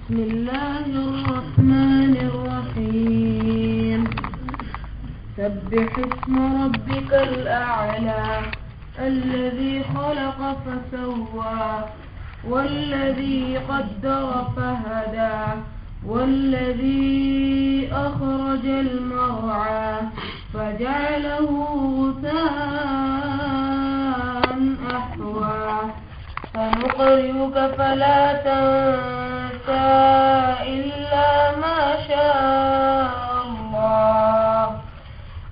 بسم الله الرحمن الرحيم سبح اسم ربك الأعلى الذي خلق فسوى والذي قدر فهدى والذي أخرج المرعى فجعله غثاء أحوى سنقرئك فلا تنسى إلا ما شاء الله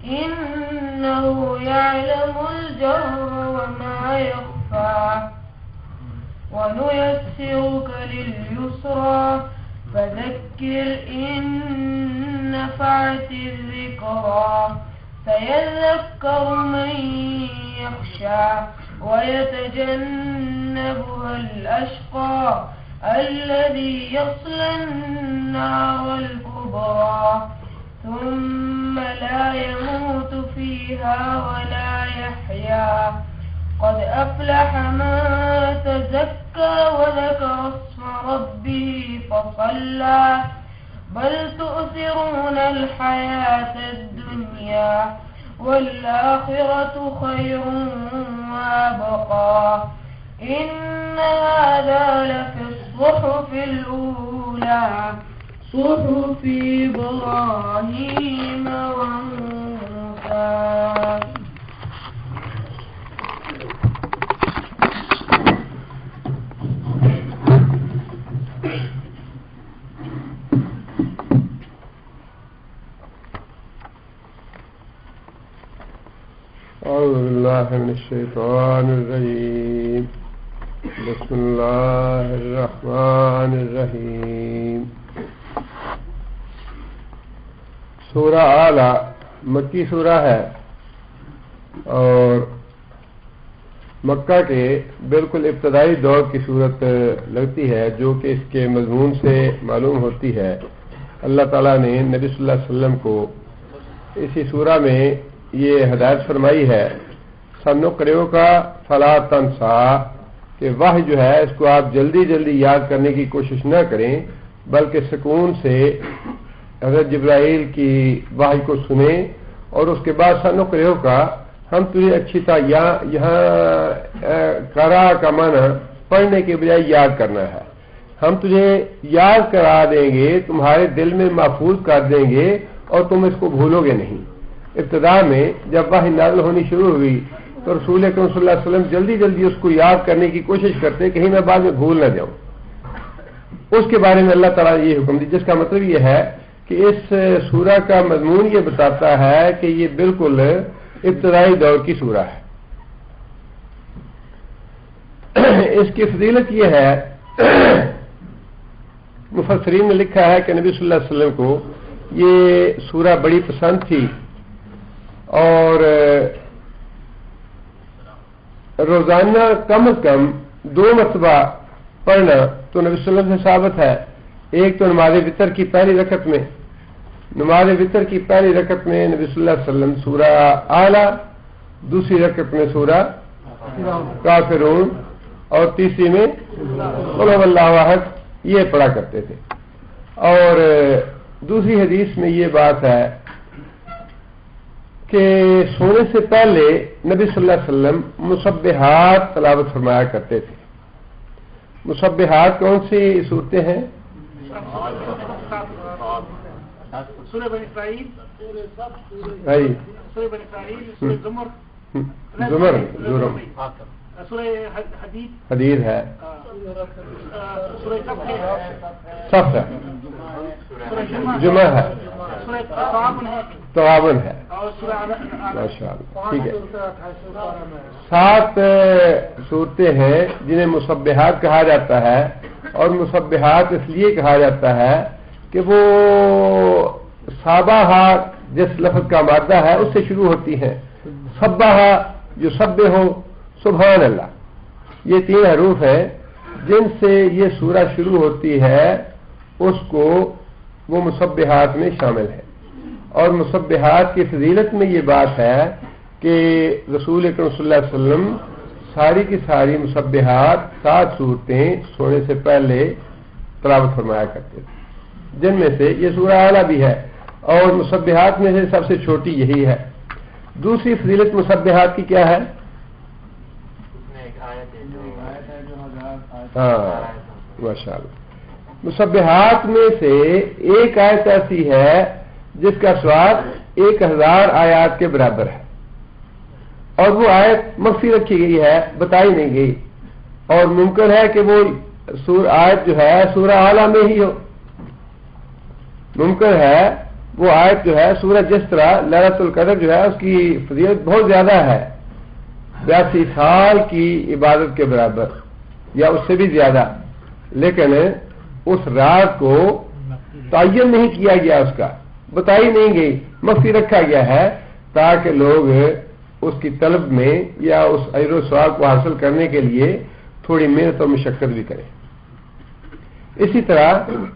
إنه يعلم الجهر وما يخفى ونيسرك لليسرى فذكر إن نفعت الذكرى سيذكر من يخشى ويتجنبها الأشقى الذي يصلى النار الكبرى ثم لا يموت فيها ولا يحيا قد أفلح من تزكى وذكر اسم ربه فصلى بل تؤثرون الحياة الدنيا والآخرة خير وأبقى إن هذا لفي الصحف الأولى صحف إبراهيم وموسى. أعوذ بالله من الشيطان الرجيم بسم الله الرحمن الرحیم. سورہ اعلیٰ مکی سورہ ہے اور مکہ کے بالکل ابتدائی دور کی صورت لگتی ہے، جو کہ اس کے مضمون سے معلوم ہوتی ہے. اللہ تعالیٰ نے نبی صلی اللہ علیہ وسلم کو اسی سورہ میں یہ ہدایت فرمائی ہے سنقرئک فلا تنسا، کہ وحی جو ہے اس کو آپ جلدی جلدی یاد کرنے کی کوشش نہ کریں، بلکہ سکون سے حضرت جبرائیل کی وحی کو سنیں اور اس کے بعد سنقرئک ہم تجھے اچھی طرح یہاں قرأ کا معنی پڑھنے کے بجائے یاد کرنا ہے. ہم تجھے یاد کرا دیں گے، تمہارے دل میں محفوظ کر دیں گے اور تم اس کو بھولو گے نہیں. ابتدا میں جب وحی نازل ہونی شروع ہوئی تو رسول اکرم صلی اللہ علیہ وسلم جلدی جلدی اس کو یاد کرنے کی کوشش کرتے کہیں میں بعد میں بھول نہ جاؤں. اس کے بارے میں اللہ تعالیٰ نے یہ حکم دی، جس کا مطلب یہ ہے کہ اس سورہ کا مضمون یہ بتاتا ہے کہ یہ بالکل ابتدائی دور کی سورہ ہے. اس کی فضیلت یہ ہے، مفسرین نے لکھا ہے کہ نبی صلی اللہ علیہ وسلم کو یہ سورہ بڑی پسند تھی اور روزانہ کم از کم 2 مرتبہ پڑھنا تو نبی صلی اللہ علیہ وسلم سے ثابت ہے. ایک تو نماز وتر کی پہلی رکعت میں، نماز وتر کی پہلی رکعت میں نبی صلی اللہ علیہ وسلم سورہ اعلیٰ، دوسری رکعت میں سورہ کافرون اور تیسری میں قل هو اللہ احد یہ پڑھا کرتے تھے. اور دوسری حدیث میں یہ بات ہے کہ سونے سے پہلے نبی صلی اللہ علیہ وسلم مسبحات تلاوت فرمایا کرتے تھے. مسبحات کون سی صورتیں ہیں؟ سورہ بنی اسرائیل، سورہ بنی اسرائیل، سورہ زمر، سورہ حدید ہے، سورہ صف ہے، جمعہ ہے، سورہ تعاون ہے. اور سورہ ماشاء اللہ، ٹھیک ہے. 7 صورتیں ہیں جنہیں مسبحات کہا جاتا ہے، اور مسبحات اس لیے کہا جاتا ہے کہ وہ صابہ جس لفظ کا مادہ ہے اس سے شروع ہوتی ہیں. سبح یسبح سبحان اللہ، یہ 3 حروف ہیں جن سے یہ سورہ شروع ہوتی ہے، اس کو وہ مسبحات میں شامل ہے. اور مسبحات کی فضیلت میں یہ بات ہے کہ رسول اکرم صلی اللہ علیہ وسلم ساری کی ساری مسبحات 7 صورتیں سونے سے پہلے تلاوت فرمایا کرتے تھے، جن میں سے یہ سورہ اعلیٰ بھی ہے، اور مسبحات میں سے سب سے چھوٹی یہی ہے۔ دوسری فضیلت مسبحات کی کیا ہے؟ ہاں ماشاء اللہ، مسبحات میں سے ایک آیت ایسی ہے جس کا ثواب 1000 آیات کے برابر ہے، اور وہ آیت مخفی رکھی گئی ہے، بتائی نہیں گئی، اور ممکن ہے کہ وہ آیت جو ہے سورہ اعلیٰ میں ہی ہو، ممکن ہے وہ آیت جو ہے سورہ، جس طرح لیلۃ القدر جو ہے اس کی فضیلت بہت زیادہ ہے، 82 سال کی عبادت کے برابر یا اس سے بھی زیادہ، لیکن اس رات کو تعین نہیں کیا گیا، اس کا بتائی نہیں گئی، مخفی رکھا گیا ہے تاکہ لوگ اس کی طلب میں یا اس اجر و ثواب کو حاصل کرنے کے لیے تھوڑی محنت اور مشقت بھی کریں۔ اسی طرح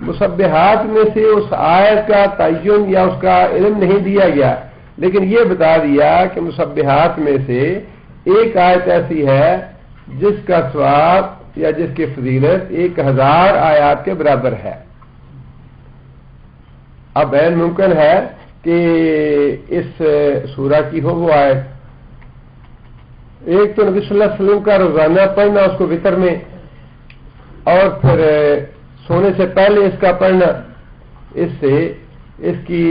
مسبحات میں سے اس آیت کا تعین یا اس کا علم نہیں دیا گیا، لیکن یہ بتا دیا کہ مسبحات میں سے ایک آیت ایسی ہے جس کا ثواب یا جس کی فضیلت 1000 آیات کے برابر ہے۔ اب عین ممکن ہے کہ اس سورہ کی ہو وہ آیت، ایک تو نبی صلی اللہ علیہ وسلم کا روزانہ پڑھنا اس کو وتر میں، اور پھر سونے سے پہلے اس کا پڑھنا، اس سے اس کی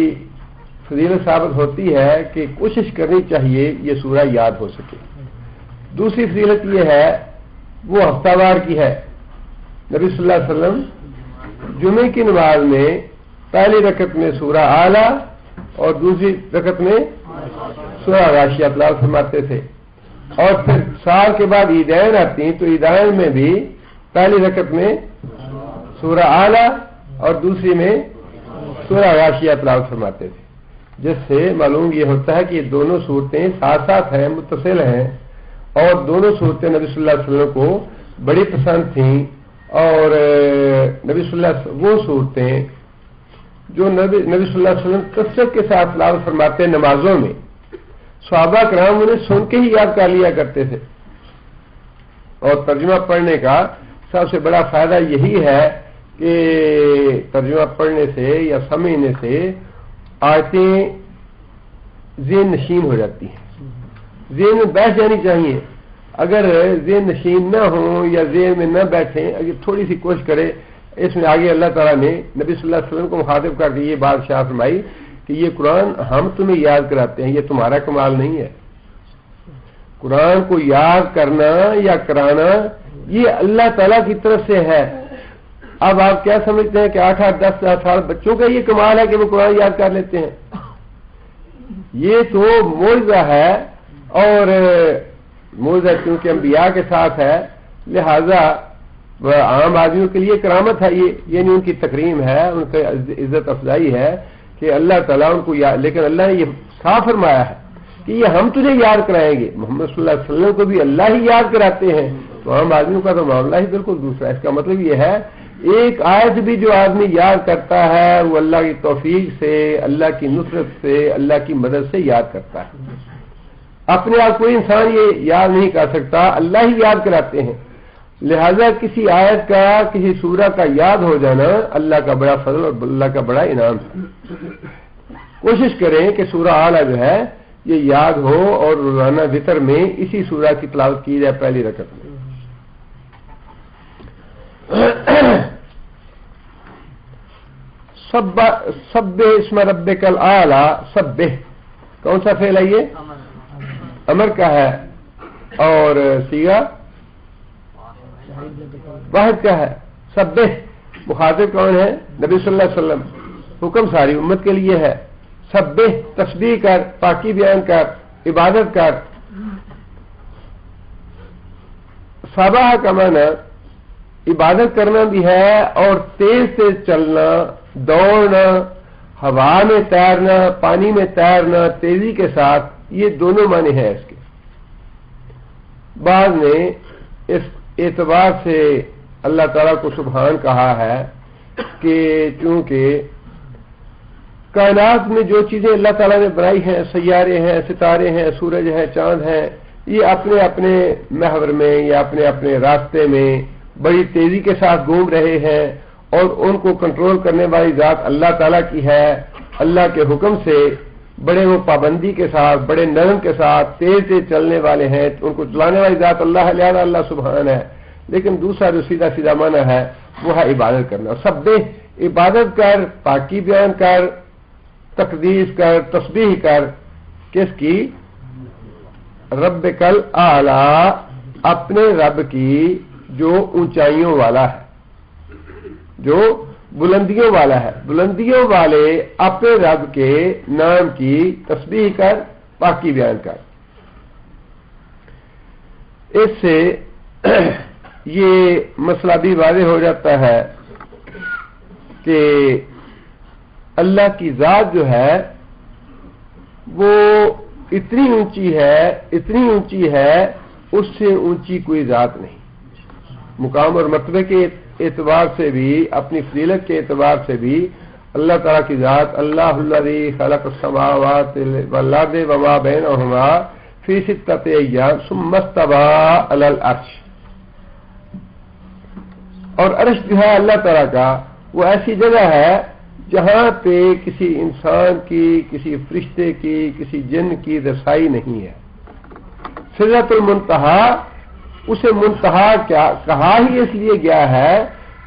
فضیلت ثابت ہوتی ہے کہ کوشش کرنی چاہیے یہ سورہ یاد ہو سکے۔ دوسری فضیلت یہ ہے وہ ہفتہ وار کی ہے، نبی صلی اللہ علیہ وسلم جمعے کی نماز میں پہلی رکعت میں سورہ اعلیٰ اور دوسری رکعت میں سورہ غاشیہ تلاوت فرماتے تھے، اور پھر سال کے بعد عیدین آتی تو عیدین میں بھی پہلی رکعت میں سورہ اعلیٰ اور دوسری میں سورہ غاشیہ تلاوت فرماتے تھے، جس سے معلوم یہ ہوتا ہے کہ یہ دونوں صورتیں ساتھ ساتھ ہیں، متصل ہیں، اور دونوں صورتیں نبی صلی اللہ علیہ وسلم کو بڑی پسند تھیں، اور نبی صلی اللہ علیہ وسلم وہ صورتیں جو نبی صلی اللہ علیہ وسلم کثرت کے ساتھ تلاوت فرماتے ہیں نمازوں میں، صحابہ کرام انہیں سن کے ہی یاد کر لیا کرتے تھے۔ اور ترجمہ پڑھنے کا سب سے بڑا فائدہ یہی ہے کہ ترجمہ پڑھنے سے یا سمجھنے سے آیتیں ذہن نشین ہو جاتی ہیں، ذہن میں بیٹھ جانی چاہیے۔ اگر ذہن نشین نہ ہوں یا ذہن میں نہ بیٹھیں، اگر تھوڑی سی کوشش کرے، اس میں آگے اللہ تعالیٰ نے نبی صلی اللہ علیہ وسلم کو مخاطب کر کے یہ بات شاہ فرمائی کہ یہ قرآن ہم تمہیں یاد کراتے ہیں، یہ تمہارا کمال نہیں ہے۔ قرآن کو یاد کرنا یا کرانا یہ اللہ تعالیٰ کی طرف سے ہے۔ اب آپ کیا سمجھتے ہیں کہ 8 10 سال بچوں کا یہ کمال ہے کہ وہ قرآن یاد کر لیتے ہیں؟ یہ تو معجزہ ہے، اور معجزہ چونکہ انبیاء کے ساتھ ہے لہذا عام آدمیوں کے لیے کرامت ہے، یہ نہیں ان کی تکریم ہے، ان کی عزت افزائی ہے کہ اللہ تعالیٰ ان کو یاد، لیکن اللہ نے یہ صاف فرمایا ہے کہ یہ ہم تجھے یاد کرائیں گے۔ محمد صلی اللہ علیہ وسلم کو بھی اللہ ہی یاد کراتے ہیں، تو عام آدمیوں کا تو معاملہ ہی بالکل دوسرا ہے۔ اس کا مطلب یہ ہے ایک آیت بھی جو آدمی یاد کرتا ہے وہ اللہ کی توفیق سے، اللہ کی نصرت سے، اللہ کی مدد سے یاد کرتا ہے۔ اپنے آپ کوئی انسان یہ یاد نہیں کر سکتا، اللہ ہی یاد کراتے ہیں، لہذا کسی آیت کا، کسی سورہ کا یاد ہو جانا اللہ کا بڑا فضل اور اللہ کا بڑا انعام ہے۔ کوشش کریں کہ سورہ اعلیٰ جو ہے یہ یاد ہو، اور روزانہ وتر میں اسی سورہ کی تلاوت کی جائے پہلی رکعت میں۔ سبح اسم ربک الاعلیٰ، سبح کون سا فعل ہے؟ یہ امر کا ہے، اور صیغہ واحد کا ہے۔ سبح مخاطب کون ہے؟ نبی صلی اللہ علیہ وسلم، حکم ساری امت کے لیے ہے۔ سبح تسبیح کر، پاکی بیان کر، عبادت کر۔ سبح کا معنی عبادت کرنا بھی ہے، اور تیز تیز چلنا، دوڑنا، ہوا میں تیرنا، پانی میں تیرنا تیزی کے ساتھ، یہ دونوں معنی ہیں اس کے۔ بعض نے اس اعتبار سے اللہ تعالیٰ کو سبحان کہا ہے کہ چونکہ کائنات میں جو چیزیں اللہ تعالیٰ نے بنائی ہیں، سیارے ہیں، ستارے ہیں، سورج ہیں، چاند ہیں، یہ اپنے اپنے محور میں یا اپنے اپنے راستے میں بڑی تیزی کے ساتھ گھوم رہے ہیں، اور ان کو کنٹرول کرنے والی ذات اللہ تعالیٰ کی ہے. اللہ کے حکم سے بڑے وہ پابندی کے ساتھ، بڑے نرم کے ساتھ تیز تیز چلنے والے ہیں، ان کو چلانے والی ذات اللہ ہے، لہذا اللہ سبحان ہے. لیکن دوسرا جو سیدھا سیدھا معنی ہے وہ ہے عبادت کرنا. سب عبادت کر، پاکی بیان کر، تقدیس کر، تسبیح کر. کس کی؟ رب کل اعلی، اپنے رب کی جو اونچائیوں والا ہے، جو بلندیوں والا ہے. بلندیوں والے اپنے رب کے نام کی تسبیح کر، پاکی بیان کر. اس سے یہ مسئلہ بھی واضح ہو جاتا ہے کہ اللہ کی ذات جو ہے وہ اتنی اونچی ہے اس سے اونچی کوئی ذات نہیں. مقام اور مرتبے کے اعتبار سے بھی، اپنی فضیلت کے اعتبار سے بھی اللہ تعالیٰ کی ذات اللہ الذی خلق السماوات والارض وما بینہما فی ستۃ ایام ثم استوی علی العرش. اور عرش جو ہے اللہ تعالیٰ کا وہ ایسی جگہ ہے جہاں پہ کسی انسان کی، کسی فرشتے کی، کسی جن کی رسائی نہیں ہے. سدرۃ المنتہا، اسے منتہا کیا کہا ہی اس لیے گیا ہے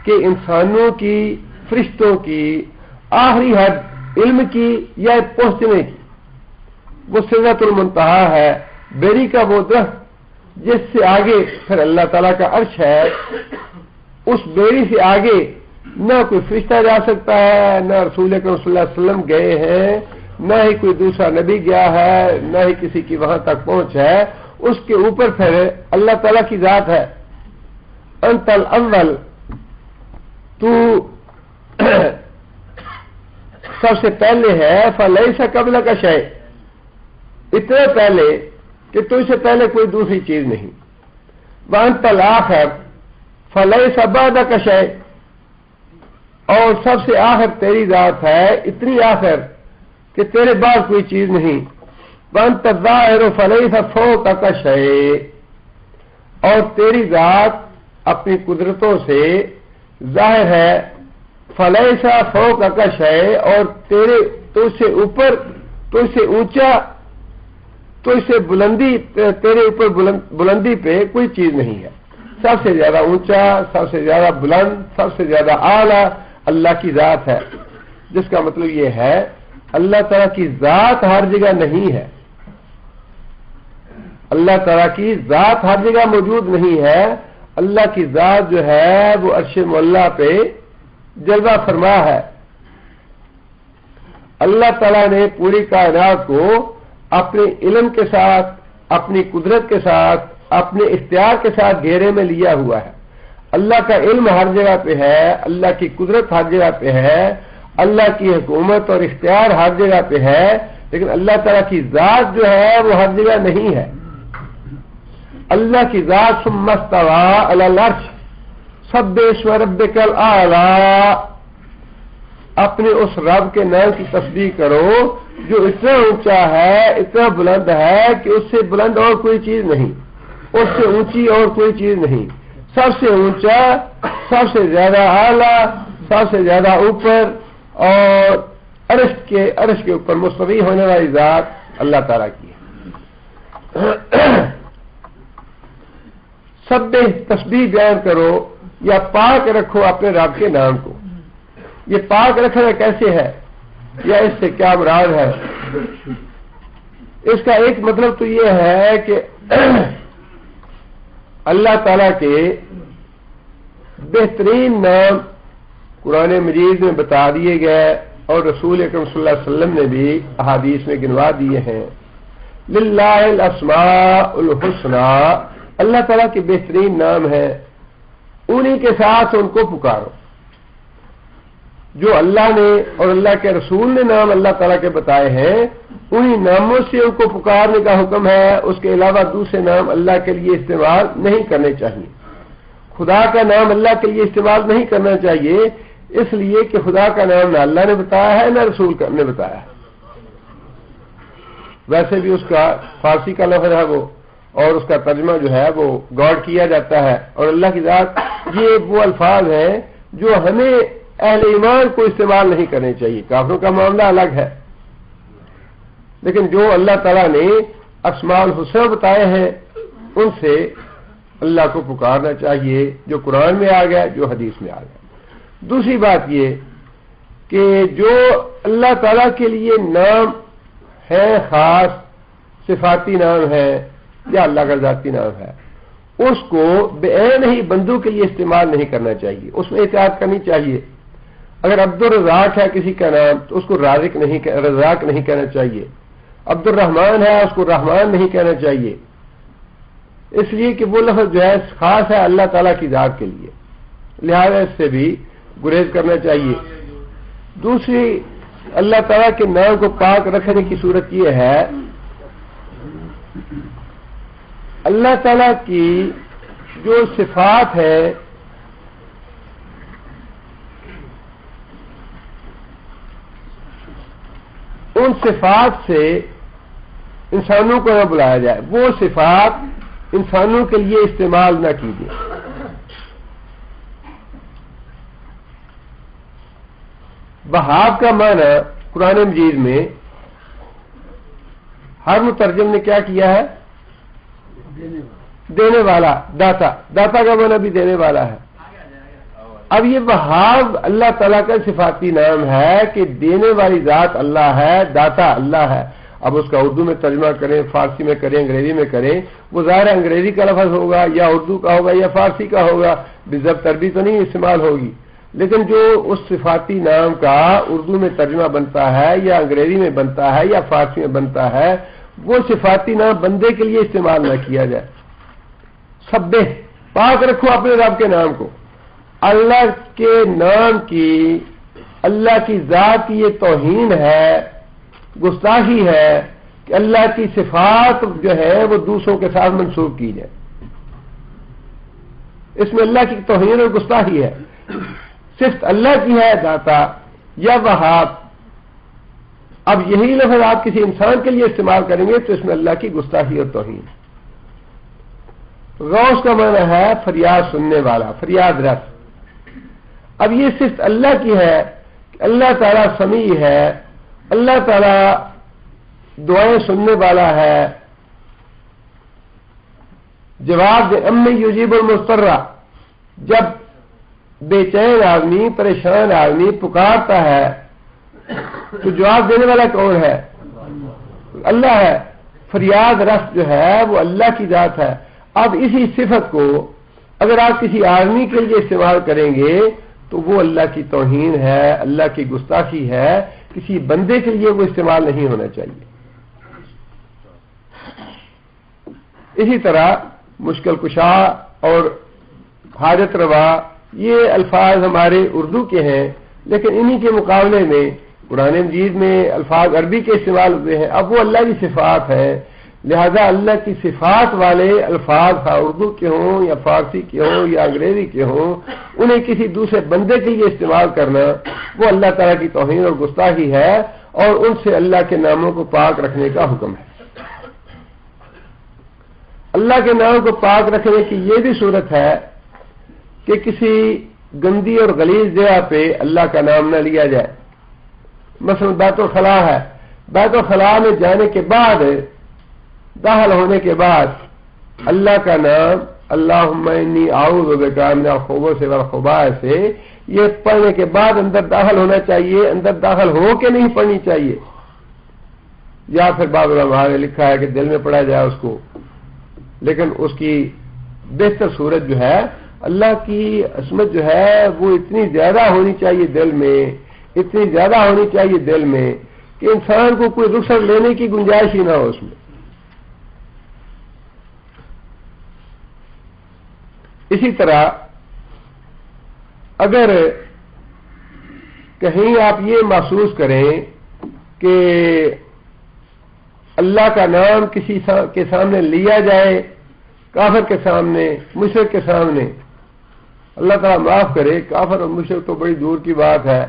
کہ انسانوں کی، فرشتوں کی آخری حد علم کی یا پہنچنے کی وہ سدرۃ المنتہا ہے. بیری کا وہ درخت جس سے آگے پھر اللہ تعالیٰ کا عرش ہے، اس بیری سے آگے نہ کوئی فرشتہ جا سکتا ہے، نہ رسول اکرم صلی اللہ علیہ وسلم گئے ہیں، نہ ہی کوئی دوسرا نبی گیا ہے، نہ ہی کسی کی وہاں تک پہنچ ہے. اس کے اوپر پھر اللہ تعالیٰ کی ذات ہے. انت الاول، تو سب سے پہلے ہے. فلیس قبلک شیء، اتنے پہلے کہ تو اس سے پہلے کوئی دوسری چیز نہیں. وانت الآخر فلیس بعدک شیء، اور سب سے آخر تیری ذات ہے، اتنی آخر کہ تیرے بعد کوئی چیز نہیں. وانت الظاہر فلیس فوقک شیء، اور تیری ذات اپنی قدرتوں سے ظاہر ہے. فلیس فوقک شیء، اور تو اس سے اوپر، تو اس سے اونچا، تو اس سے بلندی، تیرے اوپر بلندی پہ کوئی چیز نہیں ہے. سب سے زیادہ اونچا، سب سے زیادہ بلند، سب سے زیادہ اعلیٰ اللہ کی ذات ہے. جس کا مطلب یہ ہے اللہ تعالیٰ کی ذات ہر جگہ نہیں ہے. اللہ تعالیٰ کی ذات ہر جگہ موجود نہیں ہے. اللہ کی ذات جو ہے وہ عرش معلیٰ پہ جلوہ فرما ہے. اللہ تعالیٰ نے پوری کائنات کو اپنے علم کے ساتھ، اپنی قدرت کے ساتھ، اپنے اختیار کے ساتھ گھیرے میں لیا ہوا ہے. اللہ کا علم ہر جگہ پہ ہے، اللہ کی قدرت ہر جگہ پہ ہے، اللہ کی حکومت اور اختیار ہر جگہ پہ ہے، لیکن اللہ تعالیٰ کی ذات جو ہے وہ ہر جگہ نہیں ہے. اللہ کی ذات ثم استوی علی العرش سبح اسم ربک الاعلی. اپنے اس رب کے نام کی تسبیح کرو جو اتنا اونچا ہے، اتنا بلند ہے کہ اس سے بلند اور کوئی چیز نہیں، اس سے اونچی اور کوئی چیز نہیں. سب سے اونچا، سب سے زیادہ اعلیٰ، سب سے زیادہ اوپر، اور عرش کے اوپر مستوی ہونے والی ذات اللہ تعالیٰ کی ہے. سب تسبیح بیان کرو یا پاک رکھو اپنے رب کے نام کو. یہ پاک رکھنا کیسے ہے یا اس سے کیا مراد ہے؟ اس کا ایک مطلب تو یہ ہے کہ اللہ تعالیٰ کے بہترین نام قرآن مجید میں بتا دیے گئے اور رسول اکرم صلی اللہ علیہ وسلم نے بھی احادیث میں گنوا دیے ہیں. للہ الاسماء الحسنى، اللہ تعالیٰ کے بہترین نام ہیں، انہی کے ساتھ ان کو پکارو. جو اللہ نے اور اللہ کے رسول نے نام اللہ تعالیٰ کے بتائے ہیں انہی ناموں سے ان کو پکارنے کا حکم ہے. اس کے علاوہ دوسرے نام اللہ کے لیے استعمال نہیں کرنے چاہیے. خدا کا نام اللہ کے لیے استعمال نہیں کرنا چاہیے، اس لیے کہ خدا کا نام نہ اللہ نے بتایا ہے نہ رسول نے بتایا ہے. ویسے بھی اس کا فارسی کا لفظ ہے وہ، اور اس کا ترجمہ جو ہے وہ گاڈ کیا جاتا ہے. اور اللہ کی ذات، یہ وہ الفاظ ہیں جو ہمیں اہل ایمان کو استعمال نہیں کرنے چاہیے. کافروں کا معاملہ الگ ہے، لیکن جو اللہ تعالیٰ نے اسماء الحسنی بتائے ہیں ان سے اللہ کو پکارنا چاہیے، جو قرآن میں آ گیا، جو حدیث میں آ گیا. دوسری بات یہ کہ جو اللہ تعالیٰ کے لیے نام ہے، خاص صفاتی نام ہے یا اللہ کا ذاتی نام ہے، اس کو بعین ہی بندوں کے لیے استعمال نہیں کرنا چاہیے، اس میں احتیاط کرنی چاہیے. اگر عبد الرزاق ہے کسی کا نام تو اس کو رزاق نہیں کہنا چاہیے. عبد الرحمن ہے اس کو رحمان نہیں کہنا چاہیے، اس لیے کہ وہ لفظ جو ہے خاص ہے اللہ تعالیٰ کی ذات کے لیے، لہذا اس سے بھی گریز کرنا چاہیے. دوسری اللہ تعالیٰ کے نام کو پاک رکھنے کی صورت یہ ہے، اللہ تعالیٰ کی جو صفات ہے ان صفات سے انسانوں کو نہ بلایا جائے، وہ صفات انسانوں کے لیے استعمال نہ کیجیے. وہاب کا معنی قرآن مجید میں ہر مترجم نے کیا کیا ہے؟ دینے والا، داتا. داتا کا معنی بھی دینے والا ہے. اب یہ وہاب اللہ تعالیٰ کا صفاتی نام ہے کہ دینے والی ذات اللہ ہے، داتا اللہ ہے. اب اس کا اردو میں ترجمہ کریں، فارسی میں کریں، انگریزی میں کریں، وہ ظاہر انگریزی کا لفظ ہوگا یا اردو کا ہوگا یا فارسی کا ہوگا، بالضبط عربی تو نہیں استعمال ہوگی. لیکن جو اس صفاتی نام کا اردو میں ترجمہ بنتا ہے یا انگریزی میں بنتا ہے یا فارسی میں بنتا ہے، وہ صفاتی نام بندے کے لیے استعمال نہ کیا جائے. سبح، پاک رکھو اپنے رب کے نام کو. اللہ کے نام کی، اللہ کی ذات کی یہ توہین ہے، گستاخی ہے کہ اللہ کی صفات جو ہے وہ دوسروں کے ساتھ منسوب کی جائے. اس میں اللہ کی توہین اور گستاخی ہے. صرف اللہ کی ہے داتا یا وہاب. اب یہی لفظ آپ کسی انسان کے لیے استعمال کریں گے تو اس میں اللہ کی گستاخی اور توہین. غوث کا معنی ہے فریاد سننے والا، فریاد رس. اب یہ صرف اللہ کی ہے کہ اللہ تعالیٰ سمیع ہے، اللہ تعالیٰ دعائیں سننے والا ہے. جواب دے امی یجیب المضطر، جب بے چین آدمی، پریشان آدمی پکارتا ہے تو جواب دینے والا کون ہے؟ اللہ ہے. فریاد رس جو ہے وہ اللہ کی ذات ہے. اب اسی صفت کو اگر آپ کسی آدمی کے لیے استعمال کریں گے تو وہ اللہ کی توہین ہے، اللہ کی گستاخی ہے. کسی بندے کے لیے وہ استعمال نہیں ہونا چاہیے. اسی طرح مشکل کشا اور حاجت روا یہ الفاظ ہمارے اردو کے ہیں، لیکن انہی کے مقابلے میں قرآن مجید میں الفاظ عربی کے استعمال ہوئے ہیں. اب وہ اللہ کی صفات ہیں، لہذا اللہ کی صفات والے الفاظ اردو کے ہوں یا فارسی کے ہوں یا انگریزی کے ہوں، انہیں کسی دوسرے بندے کے لیے استعمال کرنا وہ اللہ تعالیٰ کی توہین اور گستاخی ہے، اور ان سے اللہ کے ناموں کو پاک رکھنے کا حکم ہے. اللہ کے نام کو پاک رکھنے کی یہ بھی صورت ہے کہ کسی گندی اور غلیظ جگہ پہ اللہ کا نام نہ لیا جائے. مثلا بیت الخلا ہے، بیت الخلا میں جانے کے بعد، داخل ہونے کے بعد اللہ کا نام اللہم انی اعوذ بک من الخبث والخبائث سے یہ پڑھنے کے بعد اندر داخل ہونا چاہیے. اندر داخل ہو کے نہیں پڑھنی چاہیے، یا پھر بعض علماء نے لکھا ہے کہ دل میں پڑھا جائے اس کو. لیکن اس کی بہتر صورت جو ہے، اللہ کی عظمت جو ہے وہ اتنی زیادہ ہونی چاہیے دل میں، اتنی زیادہ ہونی چاہیے دل میں کہ انسان کو کوئی رخصت لینے کی گنجائش ہی نہ ہو اس میں. اسی طرح اگر کہیں آپ یہ محسوس کریں کہ اللہ کا نام کسی کے سامنے لیا جائے، کافر کے سامنے، مشرک کے سامنے، اللہ تعالیٰ معاف کرے، کافر اور مشرک تو بڑی دور کی بات ہے.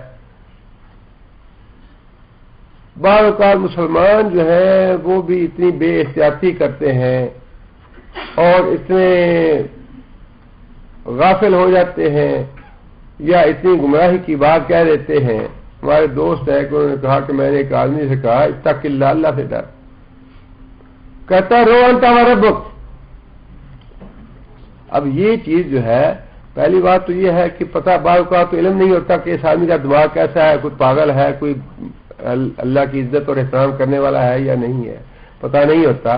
بعض اوقات مسلمان جو ہیں وہ بھی اتنی بے احتیاطی کرتے ہیں اور اتنے غافل ہو جاتے ہیں یا اتنی گمراہی کی بات کہہ دیتے ہیں. ہمارے دوست ہے کہ انہوں نے کہا کہ میں نے ایک آدمی سے کہا اتق اللہ، اللہ سے ڈر. کہتا ہے رو انت و ربک. اب یہ چیز جو ہے، پہلی بات تو یہ ہے کہ پتہ بعض کا تو علم نہیں ہوتا کہ اس آدمی کا دماغ کیسا ہے، کوئی پاگل ہے، کوئی اللہ کی عزت اور احترام کرنے والا ہے یا نہیں ہے، پتہ نہیں ہوتا.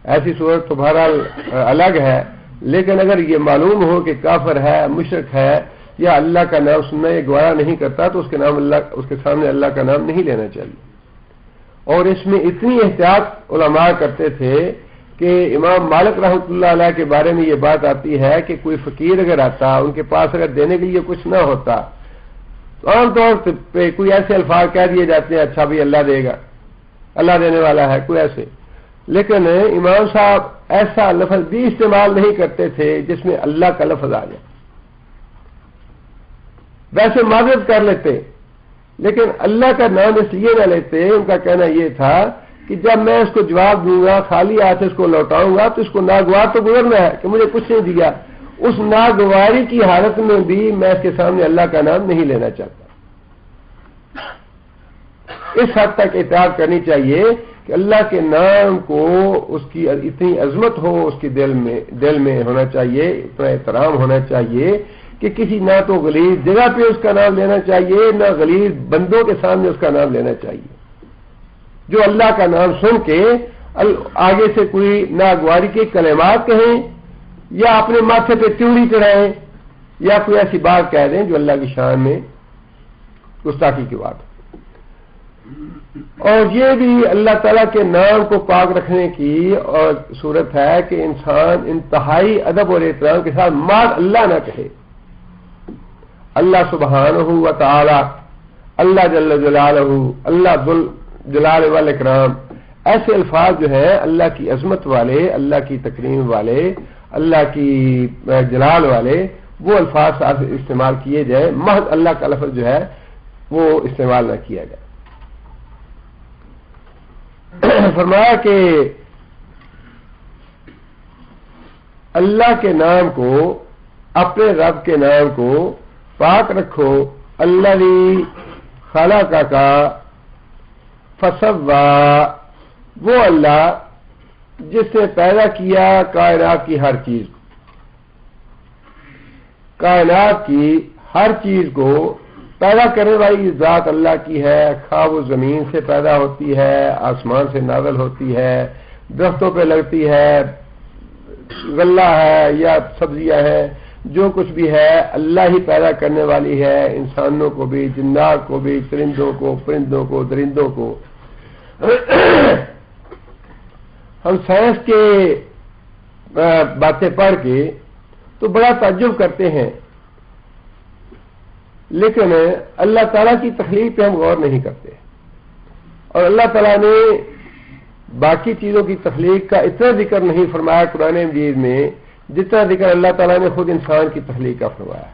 ایسی صورت تو بہرحال الگ ہے. لیکن اگر یہ معلوم ہو کہ کافر ہے، مشرک ہے، یا اللہ کا نام سننا یہ گوارا نہیں کرتا، تو اس کے سامنے اللہ کا نام نہیں لینا چاہیے. اور اس میں اتنی احتیاط علماء کرتے تھے کہ امام مالک رحمۃ اللہ علیہ کے بارے میں یہ بات آتی ہے کہ کوئی فقیر اگر آتا، ان کے پاس اگر دینے کے لیے کچھ نہ ہوتا، تو عام طور پہ کوئی ایسے الفاظ کہہ دیے جاتے ہیں، اچھا بھی اللہ دے گا، اللہ دینے والا ہے، کوئی ایسے. لیکن امام صاحب ایسا لفظ بھی استعمال نہیں کرتے تھے جس میں اللہ کا لفظ آ جائے. ویسے معذرت کر لیتے، لیکن اللہ کا نام اس لیے نہ لیتے. ان کا کہنا یہ تھا کہ جب میں اس کو جواب دوں گا، خالی ہاتھ اس کو لوٹاؤں گا، تو اس کو ناگوار تو گزرنا ہے کہ مجھے کچھ نہیں دیا. اس ناگواری کی حالت میں بھی میں اس کے سامنے اللہ کا نام نہیں لینا چاہتا. اس حد تک اطاعت کرنی چاہیے کہ اللہ کے نام کو اس کی اتنی عظمت ہو، اس کے دل میں ہونا چاہیے، اتنا احترام ہونا چاہیے کہ کسی نہ تو غلیظ جگہ پہ اس کا نام لینا چاہیے، نہ غلیظ بندوں کے سامنے اس کا نام لینا چاہیے. جو اللہ کا نام سن کے آگے سے کوئی ناگواری کے کلمات کہیں، یا اپنے ماتھے پہ تیوڑی چڑھائیں، یا کوئی ایسی بات کہہ دیں جو اللہ کی شان میں گستاخی کی بات. اور یہ بھی اللہ تعالیٰ کے نام کو پاک رکھنے کی اور صورت ہے کہ انسان انتہائی ادب اور احترام کے ساتھ ماذ اللہ نہ کہے. اللہ سبحانہ و تعالی، اللہ جل جلالہ، اللہ ذل جلال والاکرام، ایسے الفاظ جو ہیں اللہ کی عظمت والے، اللہ کی تکریم والے، اللہ کی جلال والے، وہ الفاظ استعمال کیے جائیں. محض اللہ کا لفظ جو ہے وہ استعمال نہ کیا جائے. فرمایا کہ اللہ کے نام کو، اپنے رب کے نام کو پاک رکھو. الذی خلقک فسوا، وہ اللہ جس نے پیدا کیا کائنات کی ہر چیز کو. کائنات کی ہر چیز کو پیدا کرنے والی ذات اللہ کی ہے. خواہ وہ زمین سے پیدا ہوتی ہے، آسمان سے نازل ہوتی ہے، درختوں پہ لگتی ہے، غلہ ہے یا سبزیاں ہیں، جو کچھ بھی ہے اللہ ہی پیدا کرنے والی ہے. انسانوں کو بھی، جنات کو بھی، چرندوں کو، پرندوں کو، درندوں کو. ہم سائنس کے باتیں پڑھ کے تو بڑا تعجب کرتے ہیں، لیکن اللہ تعالیٰ کی تخلیق پہ ہم غور نہیں کرتے. اور اللہ تعالیٰ نے باقی چیزوں کی تخلیق کا اتنا ذکر نہیں فرمایا قرآن مجید میں جتنا ذکر اللہ تعالیٰ نے خود انسان کی تخلیق کا فرمایا.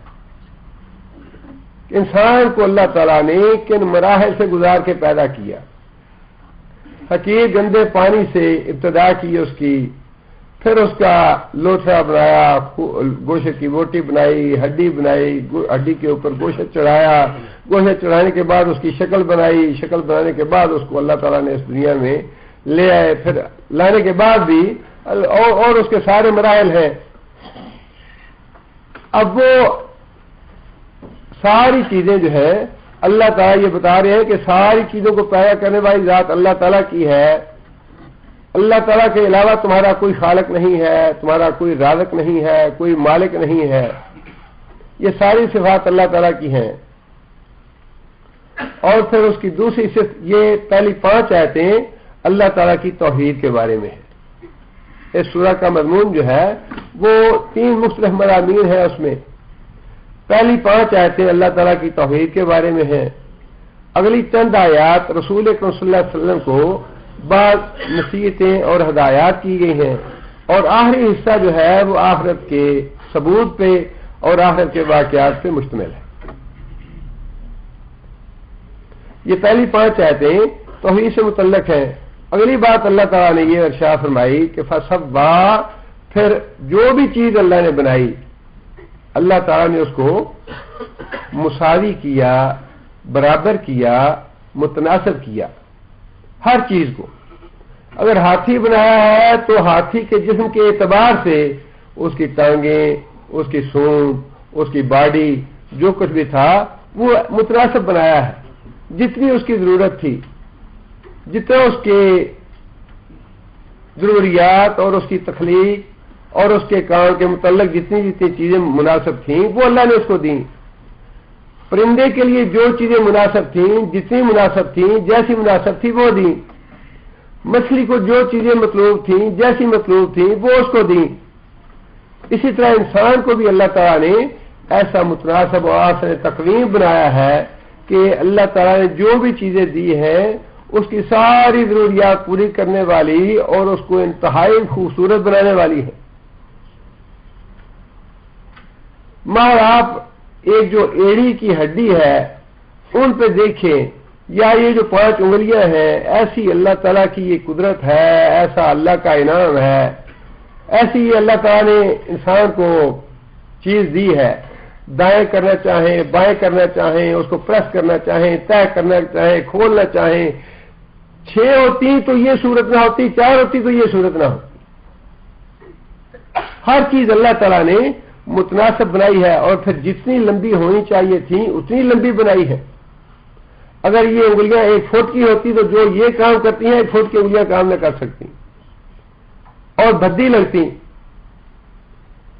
انسان کو اللہ تعالیٰ نے کن مراحل سے گزار کے پیدا کیا. حقیر گندے پانی سے ابتدا کی اس کی، پھر اس کا لوٹھا بنایا، گوشت کی بوٹی بنائی، ہڈی بنائی، ہڈی کے اوپر گوشت چڑھایا، گوشت چڑھانے کے بعد اس کی شکل بنائی، شکل بنانے کے بعد اس کو اللہ تعالیٰ نے اس دنیا میں لے آئے. پھر لانے کے بعد بھی اور اس کے سارے مراحل ہیں. اب وہ ساری چیزیں جو ہے اللہ تعالیٰ یہ بتا رہے ہیں کہ ساری چیزوں کو پیدا کرنے والی ذات اللہ تعالیٰ کی ہے. اللہ تعالیٰ کے علاوہ تمہارا کوئی خالق نہیں ہے، تمہارا کوئی رازق نہیں ہے، کوئی مالک نہیں ہے. یہ ساری صفات اللہ تعالیٰ کی ہیں. اور پھر اس کی دوسری صفت، یہ پہلی 5 آیتیں اللہ تعالیٰ کی توحید کے بارے میں ہے. اس سورہ کا مضمون جو ہے وہ 3 مختلف مضامین ہیں. اس میں پہلی 5 آیتیں اللہ تعالیٰ کی توحید کے بارے میں ہیں. اگلی چند آیات رسول اکرم صلی اللہ علیہ وسلم کو بعض نصیحتیں اور ہدایات کی گئی ہیں. اور آخری حصہ جو ہے وہ آخرت کے ثبوت پہ اور آخرت کے واقعات پہ مشتمل ہے. یہ پہلی 5 آیتیں توحید سے متعلق ہیں. اگلی بات اللہ تعالیٰ نے یہ ارشاد فرمائی کہ فسوا، پھر جو بھی چیز اللہ نے بنائی اللہ تعالیٰ نے اس کو مساوی کیا، برابر کیا، متناسب کیا ہر چیز کو. اگر ہاتھی بنایا ہے تو ہاتھی کے جسم کے اعتبار سے اس کی ٹانگیں، اس کی سونڈ، اس کی باڈی، جو کچھ بھی تھا وہ متناسب بنایا ہے. جتنی اس کی ضرورت تھی، جتنا اس کے ضروریات اور اس کی تخلیق اور اس کے کام کے متعلق جتنی چیزیں مناسب تھیں وہ اللہ نے اس کو دیں. پرندے کے لیے جو چیزیں مناسب تھیں، جتنی مناسب تھیں، جیسی مناسب تھی وہ دیں. مچھلی کو جو چیزیں مطلوب تھیں، جیسی مطلوب تھیں وہ اس کو دیں. اسی طرح انسان کو بھی اللہ تعالیٰ نے ایسا متناسب و آسن تقویم بنایا ہے کہ اللہ تعالیٰ نے جو بھی چیزیں دی ہیں اس کی ساری ضروریات پوری کرنے والی اور اس کو انتہائی خوبصورت بنانے والی ہے. مگر آپ ایک جو ایڑی کی ہڈی ہے ان پہ دیکھیں، یا یہ جو 5 انگلیاں ہیں، ایسی اللہ تعالیٰ کی یہ قدرت ہے، ایسا اللہ کا انعام ہے، ایسی اللہ تعالیٰ نے انسان کو چیز دی ہے. دائیں کرنا چاہیں، بائیں کرنا چاہیں، اس کو پریس کرنا چاہیں، طے کرنا چاہیں، کھولنا چاہیں. 6 ہوتی تو یہ صورت نہ ہوتی، 4 ہوتی تو یہ صورت نہ ہوتی. ہر چیز اللہ تعالیٰ نے متناسب بنائی ہے اور پھر جتنی لمبی ہونی چاہیے تھی اتنی لمبی بنائی ہے. اگر یہ انگلیاں 1 فٹ کی ہوتی تو جو یہ کام کرتی ہیں 1 فٹ کی انگلیاں کام نہ کر سکتی اور بھدی لگتی.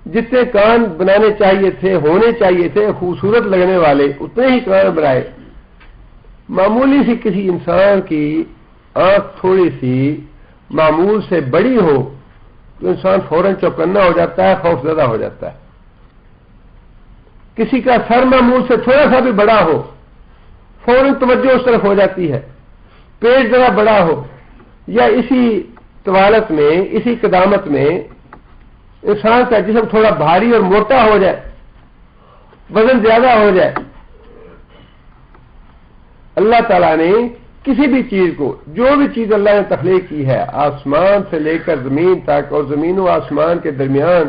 جتنے کان بنانے چاہیے تھے، ہونے چاہیے تھے، خوبصورت لگنے والے، اتنے ہی کان بنائے. معمولی سی کسی انسان کی آنکھ تھوڑی سی معمول سے بڑی ہو تو انسان فوراً چوکنا ہو جاتا ہے، خوف زدہ ہو جاتا ہے. کسی کا سر معمول سے تھوڑا سا بھی بڑا ہو فوراً توجہ اس طرف ہو جاتی ہے. پیٹ ذرا بڑا ہو یا اسی طوالت میں، اسی قدامت میں انسان کا جسم تھوڑا بھاری اور موٹا ہو جائے، وزن زیادہ ہو جائے، اللہ تعالیٰ نے کسی بھی چیز کو، جو بھی چیز اللہ نے تخلیق کی ہے، آسمان سے لے کر زمین تک اور زمین و آسمان کے درمیان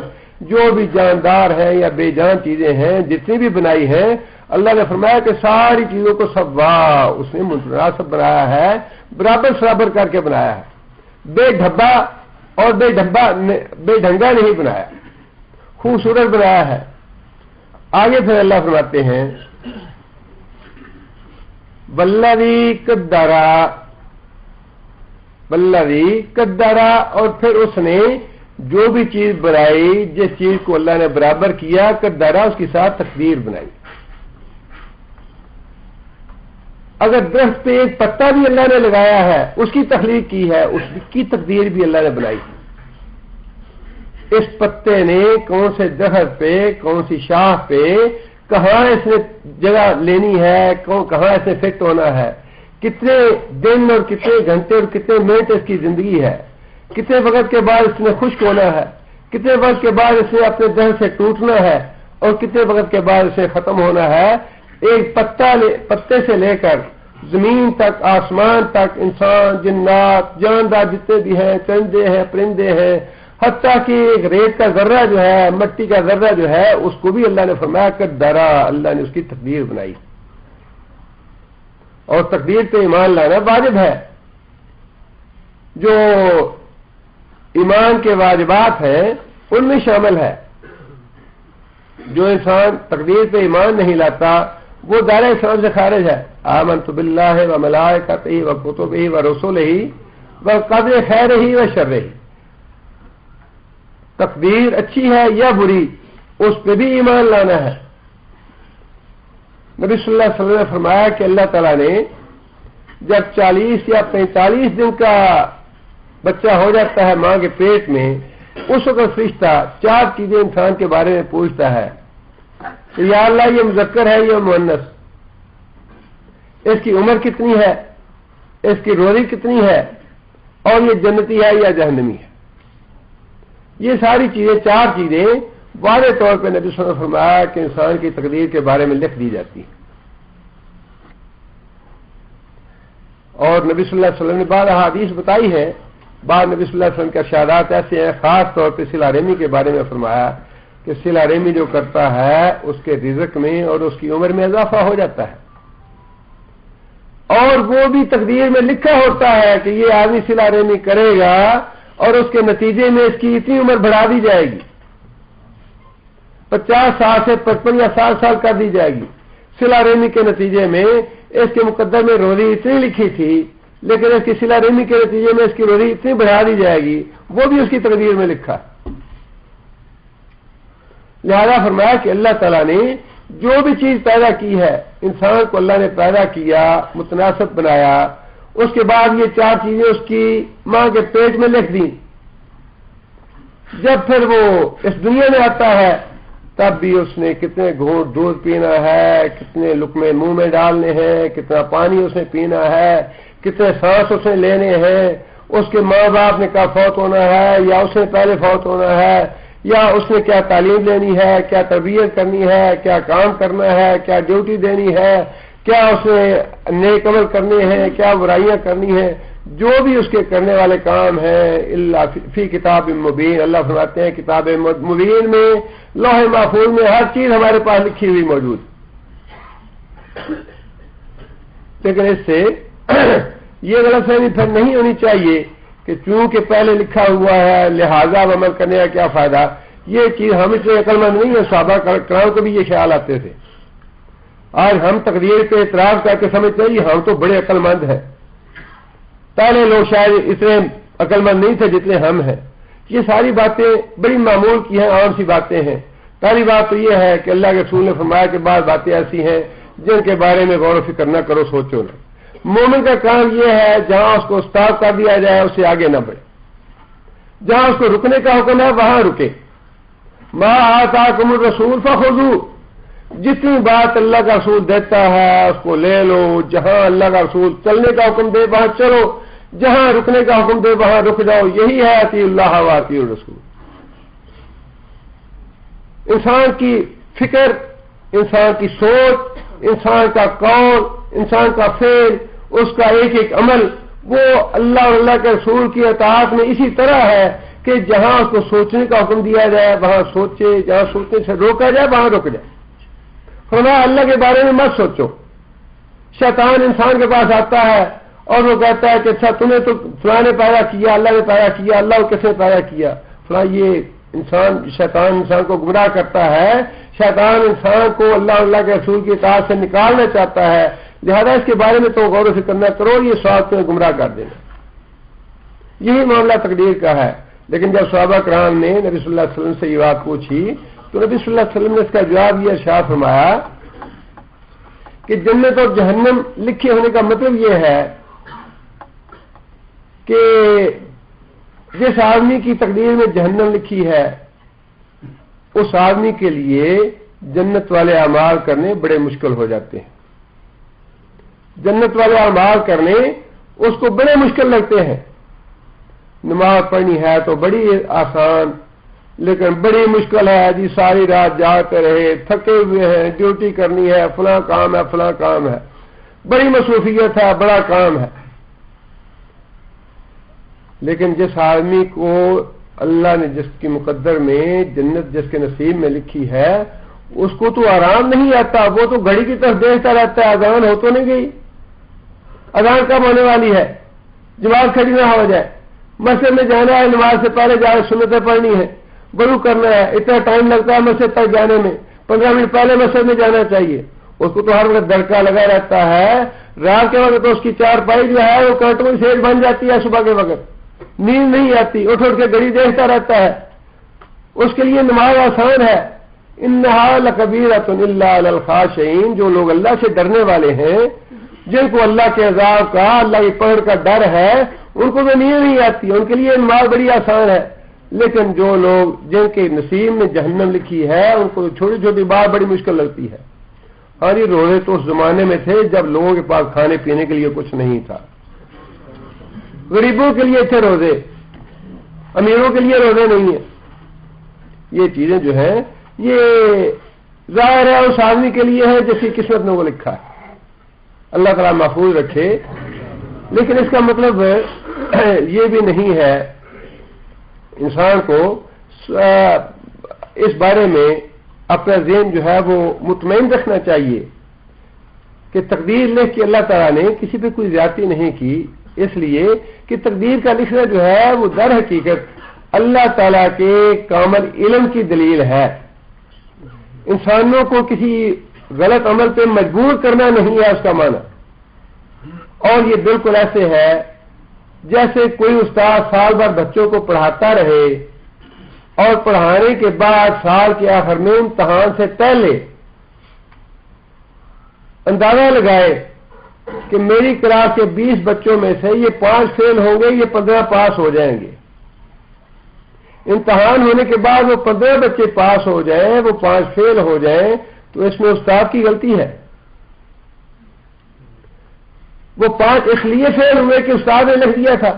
جو بھی جاندار ہیں یا بے جان چیزیں ہیں، جتنی بھی بنائی ہیں، اللہ نے فرمایا کہ ساری چیزوں کو سوا اس نے متناسب بنایا ہے، برابر سرابر کر کے بنایا ہے. بے ڈھبا اور بے ڈھنگا نہیں بنایا، خوبصورت بنایا ہے. آگے پھر اللہ فرماتے ہیں والذی قدرا، اور پھر اس نے جو بھی چیز بنائی، جس چیز کو اللہ نے برابر کیا، قدرا اس کے ساتھ تقدیر بنائی. اگر درخت پہ ایک پتا بھی اللہ نے لگایا ہے، اس کی تخلیق کی ہے، اس کی تقدیر بھی اللہ نے بنائی. اس پتے نے کون سے درخت پہ، کون سی شاخ پہ، کہاں اس نے جگہ لینی ہے، کہاں اس نے فٹ ہونا ہے، کتنے دن اور کتنے گھنٹے اور کتنے منٹ اس کی زندگی ہے، کتنے وقت کے بعد اس نے خشک ہونا ہے، کتنے وقت کے بعد اس نے اپنے دہن سے ٹوٹنا ہے اور کتنے وقت کے بعد اسے ختم ہونا ہے. ایک پتے سے لے کر زمین تک، آسمان تک، انسان، جنات، جاندار جتنے بھی ہیں، چرندے ہیں، پرندے ہیں، حتیٰ کہ ایک ریت کا ذرہ جو ہے، مٹی کا ذرہ جو ہے، اس کو بھی اللہ نے فرمایا قدرا، اللہ نے اس کی تقدیر بنائی. اور تقدیر پہ ایمان لانا واجب ہے. جو ایمان کے واجبات ہیں ان میں شامل ہے. جو انسان تقدیر پہ ایمان نہیں لاتا وہ دائرہ اسلام سے خارج ہے. آمنت باللہ و ملائکتہ و کتبہ و رسلہ والقدر خیرہ و شرہ. تقدیر اچھی ہے یا بری، اس پہ بھی ایمان لانا ہے. نبی صلی اللہ علیہ وسلم نے فرمایا کہ اللہ تعالیٰ نے جب 40 یا 45 دن کا بچہ ہو جاتا ہے ماں کے پیٹ میں، اس وقت فرشتہ 4 چیزیں انسان کے بارے میں پوچھتا ہے کہ یا اللہ یہ مذکر ہے یا مؤنث، اس کی عمر کتنی ہے، اس کی روزی کتنی ہے، اور یہ جنتی ہے یا جہنمی ہے. یہ ساری چیزیں 4 چیزیں واضح طور پہ نبی صلی اللہ علیہ وسلم نے فرمایا کہ انسان کی تقدیر کے بارے میں لکھ دی جاتی ہے. اور نبی صلی اللہ علیہ وسلم نے بعض احادیث بتائی ہے، بعض نبی صلی اللہ علیہ وسلم کے ارشادات ایسے ہیں، خاص طور پہ صلہ رحمی کے بارے میں فرمایا کہ صلہ رحمی جو کرتا ہے اس کے رزق میں اور اس کی عمر میں اضافہ ہو جاتا ہے، اور وہ بھی تقدیر میں لکھا ہوتا ہے کہ یہ آدمی صلہ رحمی کرے گا اور اس کے نتیجے میں اس کی اتنی عمر بڑھا دی جائے گی، 50 سال سے 55 یا 60 سال کر دی جائے گی۔ صلہ رحمی کے نتیجے میں اس کے مقدر میں روزی اتنی لکھی تھی، لیکن اس کی صلہ رحمی کے نتیجے میں اس کی روزی اتنی بڑھا دی جائے گی، وہ بھی اس کی تقدیر میں لکھا۔ لہذا فرمایا کہ اللہ تعالیٰ نے جو بھی چیز پیدا کی ہے، انسان کو اللہ نے پیدا کیا، متناسب بنایا، اس کے بعد یہ 4 چیزیں اس کی ماں کے پیٹ میں لکھ دیں۔ جب پھر وہ اس دنیا میں آتا ہے تب بھی اس نے کتنے گھونٹ دودھ پینا ہے، کتنے لقمے منہ میں ڈالنے ہیں، کتنا پانی اس نے پینا ہے، کتنے سانس اس نے لینے ہیں، اس کے ماں باپ نے کیا فوت ہونا ہے یا اس نے پہلے فوت ہونا ہے، یا اس نے کیا تعلیم لینی ہے، کیا تربیت کرنی ہے، کیا کام کرنا ہے، کیا ڈیوٹی دینی ہے، کیا اس نے نیک عمل کرنے ہیں، کیا برائیاں کرنی ہیں، جو بھی اس کے کرنے والے کام ہیں اللہ فی کتاب مبین، اللہ فرماتے ہیں کتاب مبین میں لوح محفوظ میں ہر چیز ہمارے پاس لکھی ہوئی موجود۔ لیکن اس سے یہ غلط فہمی پھر نہیں ہونی چاہیے کہ چونکہ پہلے لکھا ہوا ہے لہذا عمل کرنے کا کیا فائدہ، یہ چیز ہم اس لیے عقل مند نہیں ہے، صحابہ کرام کو بھی یہ خیال آتے تھے۔ آج ہم تقدیر پہ اعتراف کر کے سمجھتے ہیں ہم تو بڑے عقل مند ہیں، پہلے لوگ شاید اتنے عقل مند نہیں تھے جتنے ہم ہیں۔ یہ ساری باتیں بڑی معمول کی ہیں، عام سی باتیں ہیں۔ پہلی بات تو یہ ہے کہ اللہ کے رسول نے فرمایا کہ بعض باتیں ایسی ہیں جن کے بارے میں غور و فکر نہ کرو، سوچو نہ۔ مومن کا کام یہ ہے جہاں اس کو استاد کر دیا جائے اس سے آگے نہ بڑھے، جہاں اس کو رکنے کا حکم ہے وہاں رکے۔ ما آتاکم الرسول فخذوہ، جتنی بات اللہ کا رسول دیتا ہے اس کو لے لو، جہاں اللہ کا رسول چلنے کا حکم دے وہاں چلو، جہاں رکنے کا حکم دے وہاں رک جاؤ، یہی ہے اطیعوا اللہ و اطیعوا الرسول۔ انسان کی فکر، انسان کی سوچ، انسان کا قول، انسان کا فعل، اس کا ایک ایک عمل وہ اللہ اور اللہ کے رسول کی اطاعت میں اسی طرح ہے کہ جہاں اس کو سوچنے کا حکم دیا جائے وہاں سوچے، جہاں سوچنے سے روکا جائے وہاں رک جائے۔ فرمایا اللہ کے بارے میں مت سوچو۔ شیطان انسان کے پاس آتا ہے اور وہ کہتا ہے کہ اچھا تمہیں تو فلاں نے پیدا کیا، اللہ نے پیدا کیا، اللہ کو کس نے پیدا کیا فلاں۔ یہ شیطان انسان کو گمراہ کرتا ہے، شیطان انسان کو اللہ اللہ کے رسول کی اطاعت سے نکالنا چاہتا ہے، لہذا اس کے بارے میں تو غور و فکر نہ کرو، یہ سوال تمہیں گمراہ کر دینا۔ یہی معاملہ تقدیر کا ہے۔ لیکن جب صحابہ کرام نے نبی صلی اللہ علیہ وسلم سے یہ بات پوچھی تو نبی صلی اللہ علیہ وسلم نے اس کا جواب یہ ارشاد فرمایا کہ جنت اور جہنم لکھے ہونے کا مطلب یہ ہے کہ جس آدمی کی تقدیر میں جہنم لکھی ہے اس آدمی کے لیے جنت والے اعمال کرنے بڑے مشکل ہو جاتے ہیں۔ جنت والے اعمال کرنے اس کو بڑے مشکل لگتے ہیں۔ نماز پڑھنی ہے تو بڑی آسان، لیکن بڑی مشکل ہے جی، ساری رات جاگتے رہے، تھکے ہوئے ہیں، ڈیوٹی کرنی ہے، فلاں کام ہے، فلاں کام ہے، بڑی مصروفیت ہے، بڑا کام ہے۔ لیکن جس آدمی کو اللہ نے جس کی مقدر میں جنت جس کے نصیب میں لکھی ہے اس کو تو آرام نہیں آتا، وہ تو گھڑی کی طرف دیکھتا رہتا ہے، اذان ہو تو نہیں گئی، اذان کب ہونے والی ہے، جماعت کھڑی نہ ہو جائے، مسجد میں جانا ہے، نماز سے پہلے جا کے سنتیں پڑھنی ہے، وضو کرنا ہے، اتنا ٹائم لگتا ہے مسجد تک جانے میں، 15 منٹ پہلے مسجد میں جانا چاہیے۔ اس کو تو ہر وقت دڑکا لگا رہتا ہے، رات کے وقت تو اس کی چارپائی جو ہے وہ کانٹوں سے بن جاتی ہے، صبح کے وقت نیند نہیں آتی، اٹھ اٹھ کے گھڑی دیکھتا رہتا ہے۔ اس کے لیے نماز آسان ہے۔ انہا لکبیرۃ الا علی الخاشعین، جو لوگ اللہ سے ڈرنے والے ہیں، جن کو اللہ کے عذاب کا، اللہ کی پکڑ کا ڈر ہے، ان کو تو نیند نہیں آتی، ان کے لیے نماز بڑی آسان ہے۔ لیکن جو لوگ جن کے نصیب میں جہنم لکھی ہے ان کو چھوٹی چھوٹی بات بڑی مشکل لگتی ہے۔ ہاں جی، روزے تو اس زمانے میں تھے جب لوگوں کے پاس کھانے پینے کے لیے کچھ نہیں تھا، غریبوں کے لیے تھے روزے، امیروں کے لیے روزے نہیں ہیں۔ یہ چیزیں جو ہیں یہ ظاہر ہے اس آدمی کے لیے ہے جس کی قسمت میں وہ لکھا ہے، اللہ تعالیٰ محفوظ رکھے۔ لیکن اس کا مطلب یہ بھی نہیں ہے انسان کو اس بارے میں اپنا ذہن جو ہے وہ مطمئن رکھنا چاہیے کہ تقدیر لکھ کے اللہ تعالیٰ نے کسی پہ کوئی زیادتی نہیں کی، اس لیے کہ تقدیر کا لکھنا جو ہے وہ در حقیقت اللہ تعالیٰ کے کامل علم کی دلیل ہے. انسانوں کو کسی غلط عمل پہ مجبور کرنا نہیں ہے اس کا معنی. اور یہ بالکل ایسے ہے جیسے کوئی استاد سال بھر بچوں کو پڑھاتا رہے اور پڑھانے کے بعد سال کے آخر میں امتحان سے پہلے اندازہ لگائے کہ میری کلاس کے 20 بچوں میں سے یہ 5 فیل ہوں گے، یہ 15 پاس ہو جائیں گے. امتحان ہونے کے بعد وہ 15 بچے پاس ہو جائیں، وہ 5 فیل ہو جائیں، تو اس میں استاد کی غلطی ہے. وہ 5 اس لیے فیل ہوئے کہ استاد نے لکھ دیا تھا.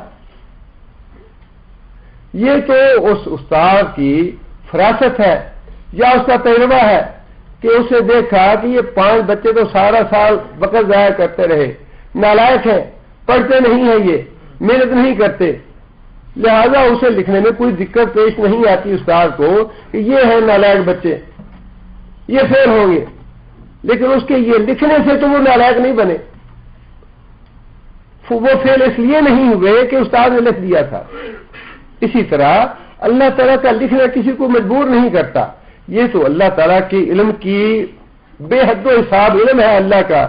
یہ تو اس استاد کی فراست ہے یا اس کا تجربہ ہے کہ اس نے دیکھا کہ یہ 5 بچے تو سارا سال وقت ضائع کرتے رہے، نالائق ہیں، پڑھتے نہیں ہیں، یہ محنت نہیں کرتے، لہذا اسے لکھنے میں کوئی دقت پیش نہیں آتی استاد کو کہ یہ ہیں نالائق بچے، یہ فیل ہوں گے. لیکن اس کے یہ لکھنے سے تو وہ نالائق نہیں بنے، وہ فیل اس لیے نہیں ہوئے کہ استاد نے لکھ دیا تھا. اسی طرح اللہ تعالیٰ کا لکھنا کسی کو مجبور نہیں کرتا. یہ تو اللہ تعالیٰ کے علم کی بے حد و حساب علم ہے اللہ کا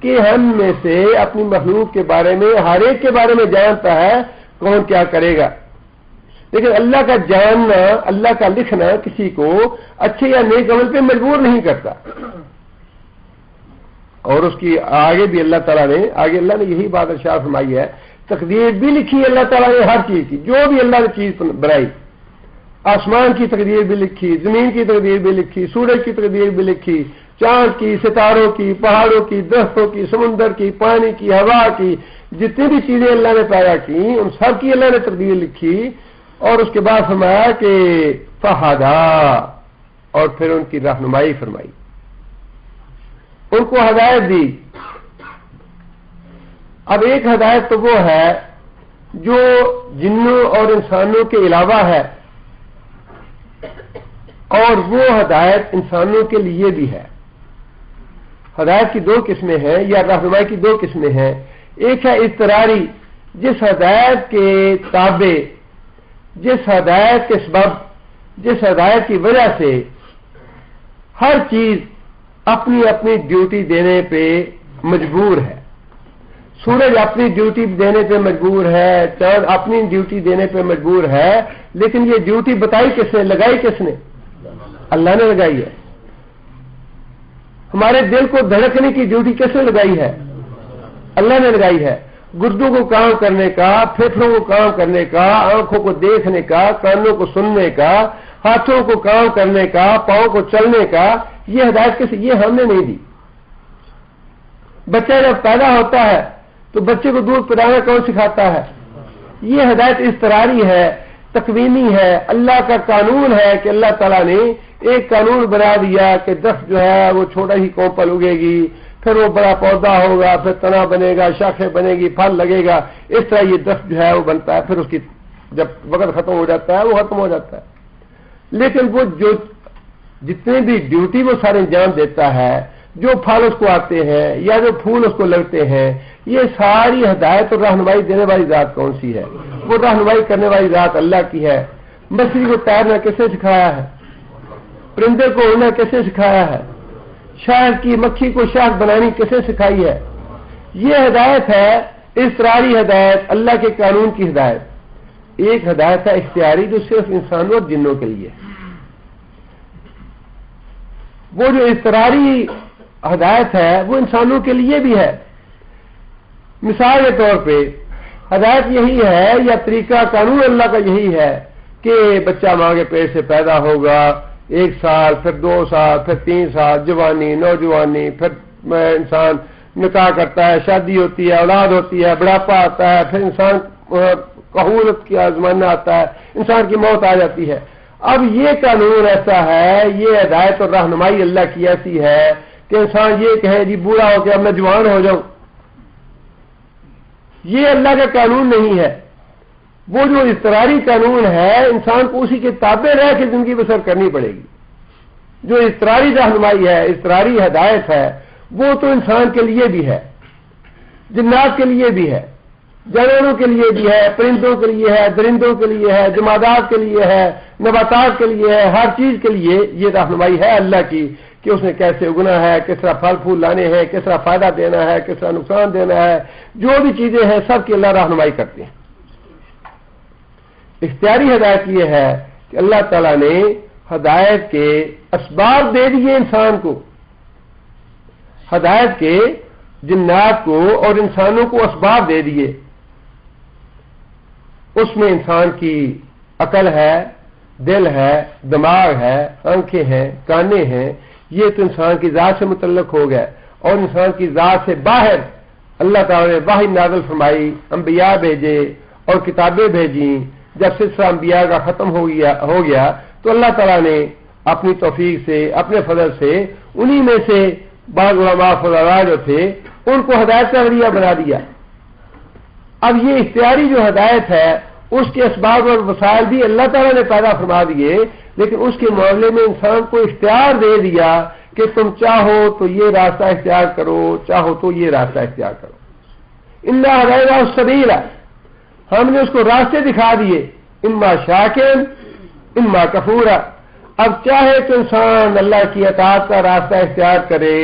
کہ ہم میں سے اپنی مخلوق کے بارے میں ہر ایک کے بارے میں جانتا ہے کون کیا کرے گا. لیکن اللہ کا جاننا، اللہ کا لکھنا کسی کو اچھے یا نیک عمل پہ مجبور نہیں کرتا. اور اس کی آگے بھی اللہ تعالیٰ نے اللہ نے یہی بات ارشاد فرمائی ہے، تقدیر بھی لکھی اللہ تعالیٰ نے ہر چیز کی، جو بھی اللہ نے چیز بنائی، آسمان کی تقدیر بھی لکھی، زمین کی تقدیر بھی لکھی، سورج کی تقدیر بھی لکھی، چاند کی، ستاروں کی، پہاڑوں کی، درختوں کی، سمندر کی، پانی کی، ہوا کی، جتنی بھی چیزیں اللہ نے پیدا کی ان سب کی اللہ نے تقدیر لکھی. اور اس کے بعد فرمایا کہ فہدا، اور پھر ان کی رہنمائی فرمائی، ان کو ہدایت دی. اب ایک ہدایت تو وہ ہے جو جنوں اور انسانوں کے علاوہ ہے، اور وہ ہدایت انسانوں کے لیے بھی ہے. ہدایت کی 2 قسمیں ہیں، یا رہنمائی کی 2 قسمیں ہیں. ایک ہے اضطراری، جس ہدایت کے تابع، جس ہدایت کے سبب، جس ہدایت کی وجہ سے ہر چیز اپنی اپنی ڈیوٹی دینے پہ مجبور ہے. سورج اپنی ڈیوٹی دینے پہ مجبور ہے، چاند اپنی ڈیوٹی دینے پہ مجبور ہے، لیکن یہ ڈیوٹی بتائی کس نے، لگائی کس نے؟ اللہ نے لگائی ہے. ہمارے دل کو دھڑکنے کی ڈیوٹی کس نے لگائی ہے؟ اللہ نے لگائی ہے. گردوں کو کام کرنے کا، پھیپھڑوں کو کام کرنے کا، آنکھوں کو دیکھنے کا، کانوں کو سننے کا، ہاتھوں کو کام کرنے کا، پاؤں کو چلنے کا، یہ ہدایت کس؟ یہ ہم نے نہیں دی. بچہ جب پیدا ہوتا ہے تو بچے کو دودھ پلانا کون سکھاتا ہے؟ یہ ہدایت اضطراری ہے، تکوینی ہے، اللہ کا قانون ہے کہ اللہ تعالیٰ نے ایک قانون بنا دیا کہ درخت جو ہے وہ چھوٹا ہی کوپل اگے گی، پھر وہ بڑا پودا ہوگا، پھر تنا بنے گا، شاخیں بنے گی، پھل لگے گا. اس طرح یہ درخت جو ہے وہ بنتا ہے، پھر اس کی جب وقت ختم ہو جاتا ہے وہ ختم ہو جاتا ہے. لیکن وہ جو جتنے بھی ڈیوٹی وہ سارے انجام دیتا ہے، جو پھل اس کو آتے ہیں یا جو پھول اس کو لگتے ہیں، یہ ساری ہدایت اور رہنمائی دینے والی ذات کون سی ہے؟ وہ رہنمائی کرنے والی ذات اللہ کی ہے. مچھلی کو تیرنا کس نے سکھایا ہے؟ پرندے کو اڑنا کس نے سکھایا ہے؟ شہد کی مکھی کو شہد بنانی کس نے سکھائی ہے؟ یہ ہدایت ہے اضطراری ہدایت، اللہ کے قانون کی ہدایت. ایک ہدایت ہے اختیاری جو صرف انسانوں اور جنوں کے لیے. وہ جو اضطراری ہدایت ہے وہ انسانوں کے لیے بھی ہے. مثال کے طور پہ ہدایت یہی ہے یا طریقہ قانون اللہ کا یہی ہے کہ بچہ ماں کے پیٹ سے پیدا ہوگا، 1 سال، پھر 2 سال، پھر 3 سال، جوانی، نوجوانی، پھر انسان نکاح کرتا ہے، شادی ہوتی ہے، اولاد ہوتی ہے، بڑھاپا آتا ہے، پھر انسان کہولت کا زمانہ آتا ہے، انسان کی موت آ جاتی ہے. اب یہ قانون ایسا ہے، یہ ہدایت اور رہنمائی اللہ کی ایسی ہے کہ انسان یہ کہے جی بوڑھا ہو کے اب میں جوان ہو جاؤں، یہ اللہ کا قانون نہیں ہے. وہ جو اضطراری قانون ہے انسان کو اسی کے تابع رہ کے زندگی بسر کرنی پڑے گی. جو اضطراری رہنمائی ہے، اضطراری ہدایت ہے، وہ تو انسان کے لیے بھی ہے، جنات کے لیے بھی ہے، جانوروں کے لیے بھی ہے، پرندوں کے لیے ہے، درندوں کے لیے ہے، جمادات کے لیے ہے، نباتات کے لیے ہے، ہر چیز کے لیے یہ رہنمائی ہے اللہ کی کہ اس نے کیسے اگنا ہے، کس طرح پھل پھول لانے ہیں، کس طرح فائدہ دینا ہے، کس طرح نقصان دینا ہے، جو بھی چیزیں ہیں سب کی اللہ رہنمائی کرتے ہیں. اختیاری ہدایت یہ ہے کہ اللہ تعالیٰ نے ہدایت کے اسباب دے دیے انسان کو، ہدایت کے جنات کو اور انسانوں کو اسباب دے دیے. اس میں انسان کی عقل ہے، دل ہے، دماغ ہے، آنکھیں ہیں، کانے ہیں، یہ تو انسان کی ذات سے متعلق ہو گیا. اور انسان کی ذات سے باہر اللہ تعالیٰ نے وحی نازل فرمائی، انبیاء بھیجے اور کتابیں بھیجیں. جب سلسلہ انبیاء کا ختم ہو گیا تو اللہ تعالیٰ نے اپنی توفیق سے، اپنے فضل سے انہی میں سے بعض علماء فضلاء جو تھے ان کو ہدایت کا ذریعہ بنا دیا. اب یہ اختیاری جو ہدایت ہے اس کے اسباب اور وسائل بھی اللہ تعالیٰ نے پیدا فرما دیے، لیکن اس کے معاملے میں انسان کو اختیار دے دیا کہ تم چاہو تو یہ راستہ اختیار کرو، چاہو تو یہ راستہ اختیار کرو. انا ہدیناہ السبیل، ہم نے اس کو راستے دکھا دیے، اما شاکرا اما کفورا. اب چاہے تو انسان اللہ کی اطاعت کا راستہ اختیار کرے،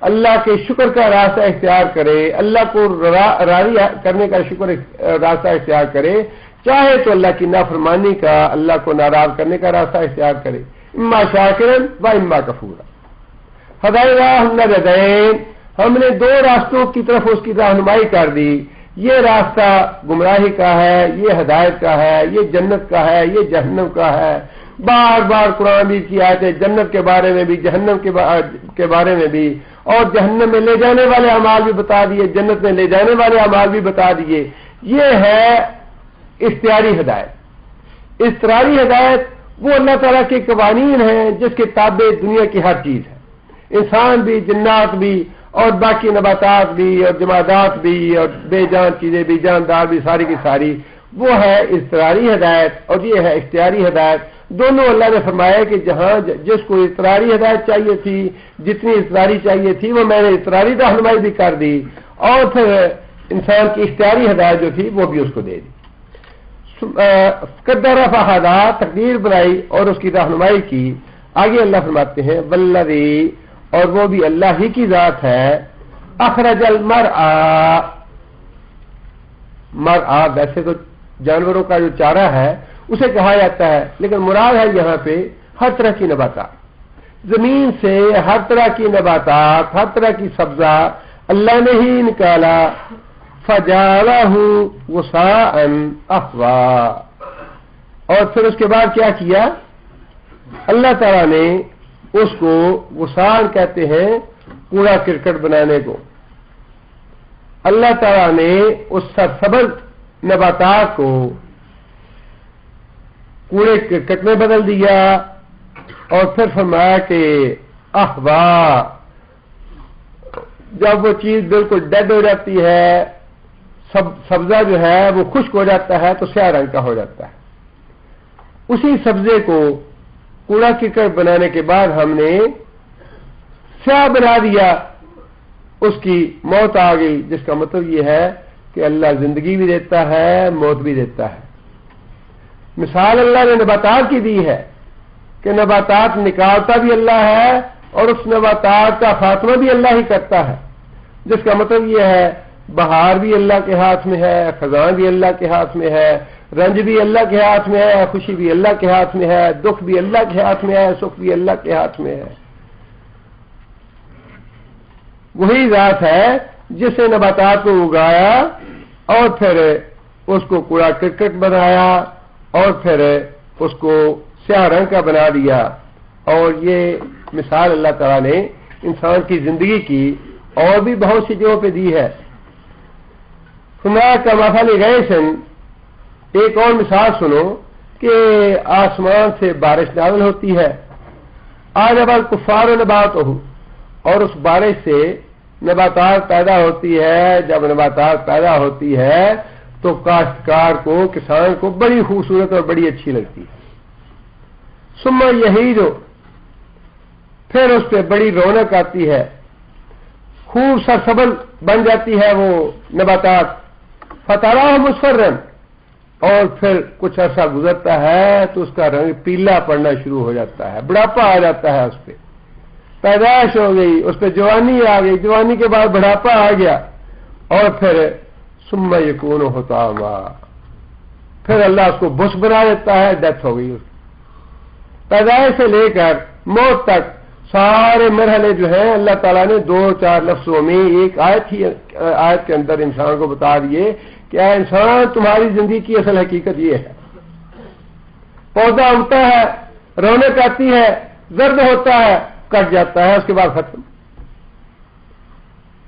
اللہ کے شکر کا راستہ اختیار کرے، اللہ کو راضی کرنے کا راستہ اختیار کرے، چاہے تو اللہ کی نافرمانی کا، اللہ کو ناراض کرنے کا راستہ اختیار کرے. اما شاکرا و اما کفورا. ہدیناہ النجدین، ہم نے دو راستوں کی طرف اس کی رہنمائی کر دی. یہ راستہ گمراہی کا ہے، یہ ہدایت کا ہے، یہ جنت کا ہے، یہ جہنم کا ہے. بار بار قرآن بھی کی آیتیں جنت کے بارے میں بھی، جہنم کے بارے میں بھی، اور جہنم میں لے جانے والے اعمال بھی بتا دیے، جنت میں لے جانے والے اعمال بھی بتا دیے. یہ ہے اختیاری ہدایت. اضطراری ہدایت وہ اللہ تعالیٰ کے قوانین ہیں جس کے تابع دنیا کی ہر چیز ہے، انسان بھی، جنات بھی، اور باقی نباتات بھی، اور جمادات بھی، اور بے جان چیزیں بھی، جاندار بھی، ساری کی ساری. وہ ہے اضطراری ہدایت اور یہ ہے اختیاری ہدایت. دونوں اللہ نے فرمایا کہ جہاں جس کو اضطراری ہدایت چاہیے تھی، جتنی اضطراری چاہیے تھی وہ میں نے اضطراری رہنمائی بھی کر دی، اور پھر انسان کی اختیاری ہدایت جو تھی وہ بھی اس کو دے دی. قدر فہدا، تقدیر بنائی اور اس کی رہنمائی کی. آگے اللہ فرماتے ہیں والذی، اور وہ بھی اللہ ہی کی ذات ہے، اخرج المرعى. مرعى ویسے تو جانوروں کا جو چارہ ہے اسے کہا جاتا ہے، لیکن مراد ہے یہاں پہ ہر طرح کی نباتات. زمین سے ہر طرح کی نباتات، ہر طرح کی سبزہ اللہ نے ہی نکالا. فجعلہ غثاء احوا، اور پھر اس کے بعد کیا کیا؟ اللہ تعالیٰ نے اس کو غثاء کہتے ہیں کوڑا کرکٹ بنانے کو. اللہ تعالیٰ نے اس سرسبز نباتات کو کوڑے کرکٹ میں بدل دیا، اور پھر فرمایا کہ احوا، جب وہ چیز بالکل ڈیڈ ہو جاتی ہے، سبزہ جو ہے وہ خشک ہو جاتا ہے تو سیاہ رنگ کا ہو جاتا ہے. اسی سبزے کو کوڑا کرکٹ بنانے کے بعد ہم نے سیاہ بنا دیا، اس کی موت آ گئی، جس کا مطلب یہ ہے کہ اللہ زندگی بھی دیتا ہے، موت بھی دیتا ہے. مثال اللہ نے نباتات کی دی ہے کہ نباتات نکالتا بھی اللہ ہے اور اس نباتات کا خاتمہ بھی اللہ ہی کرتا ہے، جس کا مطلب یہ ہے بہار بھی اللہ کے ہاتھ میں ہے، خزاں بھی اللہ کے ہاتھ میں ہے، رنج بھی اللہ کے ہاتھ میں ہے، خوشی بھی اللہ کے ہاتھ میں ہے، دکھ بھی اللہ کے ہاتھ میں ہے، سکھ بھی اللہ کے ہاتھ میں ہے. وہی ذات ہے جس نے نباتات کو اگایا اور پھر اس کو کوڑا کرکٹ بنایا اور پھر اس کو سیاہ رنگ کا بنا دیا. اور یہ مثال اللہ تعالیٰ نے انسان کی زندگی کی اور بھی بہت سی جگہوں پہ دی ہے. کا مثل غیث، ایک اور مثال سنو کہ آسمان سے بارش نازل ہوتی ہے، آج اب کفار نبات ہو، اور اس بارش سے نباتات پیدا ہوتی ہے. جب نباتات پیدا ہوتی ہے تو تو کاشتکار کو کسان کو بڑی خوبصورت اور بڑی اچھی لگتی ہے. ثم یہی جو پھر اس پہ بڑی رونق آتی ہے, خوب سرسبز بن جاتی ہے وہ نباتات. فتراہ مصفرن, اور پھر کچھ عرصہ گزرتا ہے تو اس کا رنگ پیلا پڑنا شروع ہو جاتا ہے, بڑھاپا آ جاتا ہے, اس پہ پیدائش ہو گئی, اس پہ جوانی آ گئی, جوانی کے بعد بڑھاپا آ گیا, اور پھر ثم یکون حطاما, پھر اللہ اس کو بس بنا دیتا ہے, ڈیتھ ہو گئی. پیدائش سے لے کر موت تک سارے مرحلے جو ہیں اللہ تعالیٰ نے 2-4 لفظوں میں ایک آیت کے اندر انسان کو بتا دیے کہ اے انسان, تمہاری زندگی کی اصل حقیقت یہ ہے. پودا اگتا ہے, رونق آتی ہے, زرد ہوتا ہے, کٹ جاتا ہے, اس کے بعد ختم.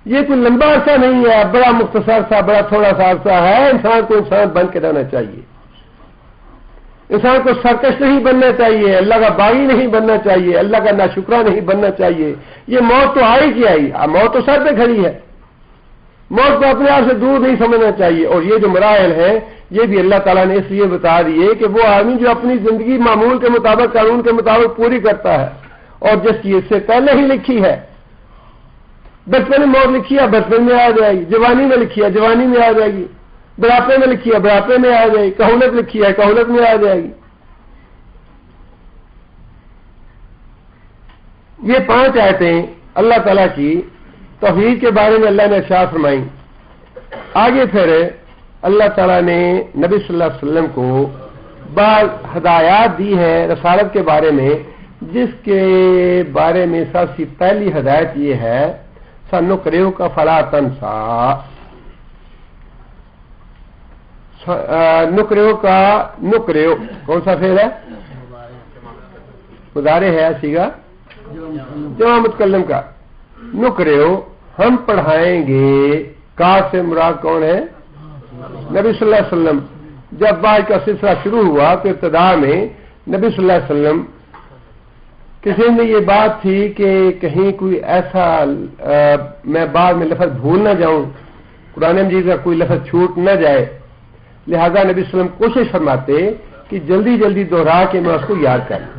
یہ کوئی لمبا عرصہ نہیں ہے, بڑا مختصر سا, بڑا تھوڑا سا عرصہ ہے. انسان کو انسان بن کے رہنا چاہیے. انسان کو سرکش نہیں بننا چاہیے, اللہ کا باغی نہیں بننا چاہیے, اللہ کا ناشکرا نہیں بننا چاہیے. یہ موت تو آئی کی آئی, موت تو سر پہ کھڑی ہے. موت کو اپنے آپ سے دور نہیں سمجھنا چاہیے. اور یہ جو مراحل ہیں یہ بھی اللہ تعالیٰ نے اس لیے بتا دیے کہ وہ آدمی جو اپنی زندگی معمول کے مطابق, قانون کے مطابق پوری کرتا ہے, اور جس کی اس سے پہلے ہی لکھی ہے, بچپن میں موت لکھی ہے, بچپن میں آ جائے گی. جوانی میں لکھی ہے, جوانی میں آ جائے گی. بڑھاپے میں لکھی ہے, بڑھاپے میں آ جائے گی. کہولت لکھی ہے, کہولت میں آ جائے گی. یہ 5 آیتیں اللہ تعالیٰ کی توحید کے بارے میں اللہ نے ارشاد فرمائی. آگے پھر اللہ تعالیٰ نے نبی صلی اللہ علیہ وسلم کو بعض ہدایات دی ہیں رسالت کے بارے میں, جس کے بارے میں سب سے پہلی ہدایت یہ ہے سنقرئک کا فلا تنسا. نقرئک کا نقرئ کون سا فعل ہے؟ مضارع ہے سیغہ جمع متکلم کا. نقرئ ہم پڑھائیں گے. کا سے مراد کون ہے؟ نبی صلی اللہ علیہ وسلم. جب وحی کا سلسلہ شروع ہوا تو ابتدا میں نبی صلی اللہ علیہ وسلم کسی میں یہ بات تھی کہ کہیں کوئی ایسا میں بعد میں لفظ بھول نہ جاؤں, قرآن مجید کا کوئی لفظ چھوٹ نہ جائے, لہذا نبی صلی اللہ علیہ وسلم کوشش فرماتے کہ جلدی جلدی دوہرا کے میں اس کو یاد کر لوں.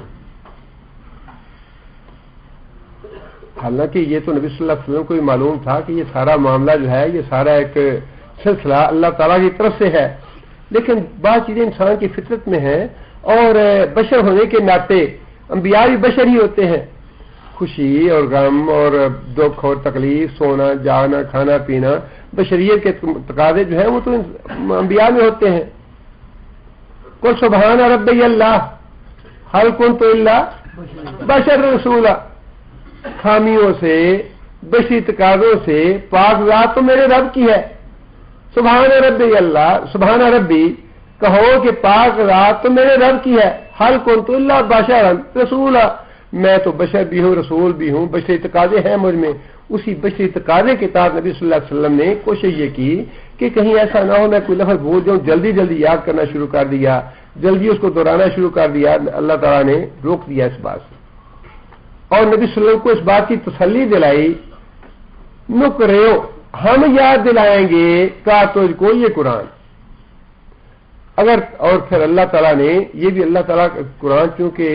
حالانکہ یہ تو نبی صلی اللہ علیہ وسلم کو بھی معلوم تھا کہ یہ سارا معاملہ جو ہے یہ سارا ایک سلسلہ اللہ تعالیٰ کی طرف سے ہے, لیکن بعض چیزیں انسان کی فطرت میں ہیں, اور بشر ہونے کے ناطے انبیاء بھی بشر ہی ہوتے ہیں. خوشی اور غم اور دکھ اور تکلیف, سونا جانا, کھانا پینا, بشریت کے تقاضے جو ہیں وہ تو انبیاء میں ہوتے ہیں. قل سبحان ربی اللہ ہل کنت الا بشر رسولا. خامیوں سے, بشری تقاضوں سے پاک ذات تو میرے رب کی ہے. سبحان ربی اللہ, سبحان ربی کہو کہ پاک ذات تو میرے رب کی ہے. ہل کنت الا بشرا رسولا, میں تو بشر بھی ہوں, رسول بھی ہوں, بشری تقاضے ہیں مجھ میں. اسی بشری تقاضے کے تحت نبی صلی اللہ علیہ وسلم نے کوشش یہ کی کہ کہیں ایسا نہ ہو میں کوئی لفظ بھول جاؤں, جلدی جلدی یاد کرنا شروع کر دیا, جلدی اس کو دہرانا شروع کر دیا. اللہ تعالیٰ نے روک دیا اس بات سے, اور نبی صلی اللہ علیہ وسلم کو اس بات کی تسلی دلائی نقرئ ہم یاد دلائیں گے کا تجھ کو یہ قرآن. اگر اور پھر اللہ تعالیٰ نے یہ بھی اللہ تعالیٰ کا قرآن چونکہ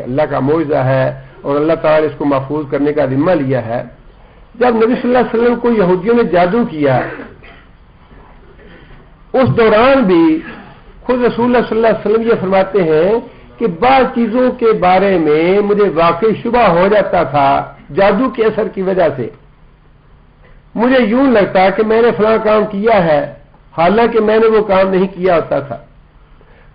اللہ کا معجزہ ہے اور اللہ تعالیٰ نے اس کو محفوظ کرنے کا ذمہ لیا ہے. جب نبی صلی اللہ علیہ وسلم کو یہودیوں نے جادو کیا اس دوران بھی خود رسول اللہ صلی اللہ علیہ وسلم یہ فرماتے ہیں کہ بعض چیزوں کے بارے میں مجھے واقعی شبہ ہو جاتا تھا جادو کے اثر کی وجہ سے. مجھے یوں لگتا کہ میں نے فلاں کام کیا ہے حالانکہ میں نے وہ کام نہیں کیا ہوتا تھا.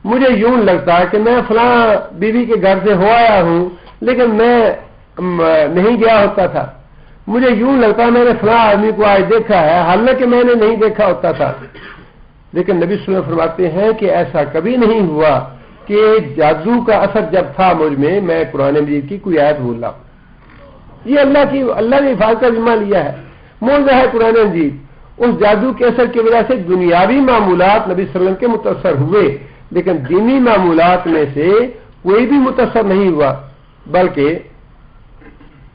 مجھے یوں لگتا کہ میں فلاں بیوی کے گھر سے ہو آیا ہوں لیکن میں نہیں گیا ہوتا تھا. مجھے یوں لگتا میں نے فلاں آدمی کو آج دیکھا ہے حالانکہ میں نے نہیں دیکھا ہوتا تھا. لیکن نبی صلی اللہ علیہ وسلم فرماتے ہیں کہ ایسا کبھی نہیں ہوا کہ جادو کا اثر جب تھا مجھ میں قرآن مجید کی کوئی آیت بھول رہا. یہ اللہ نے حفاظت کا ذمہ لیا ہے, معجزہ ہے قرآن مجید. اس جادو کے اثر کی وجہ سے دنیاوی معمولات نبی صلی اللہ علیہ وسلم کے متاثر ہوئے, لیکن دینی معمولات میں سے کوئی بھی متاثر نہیں ہوا. بلکہ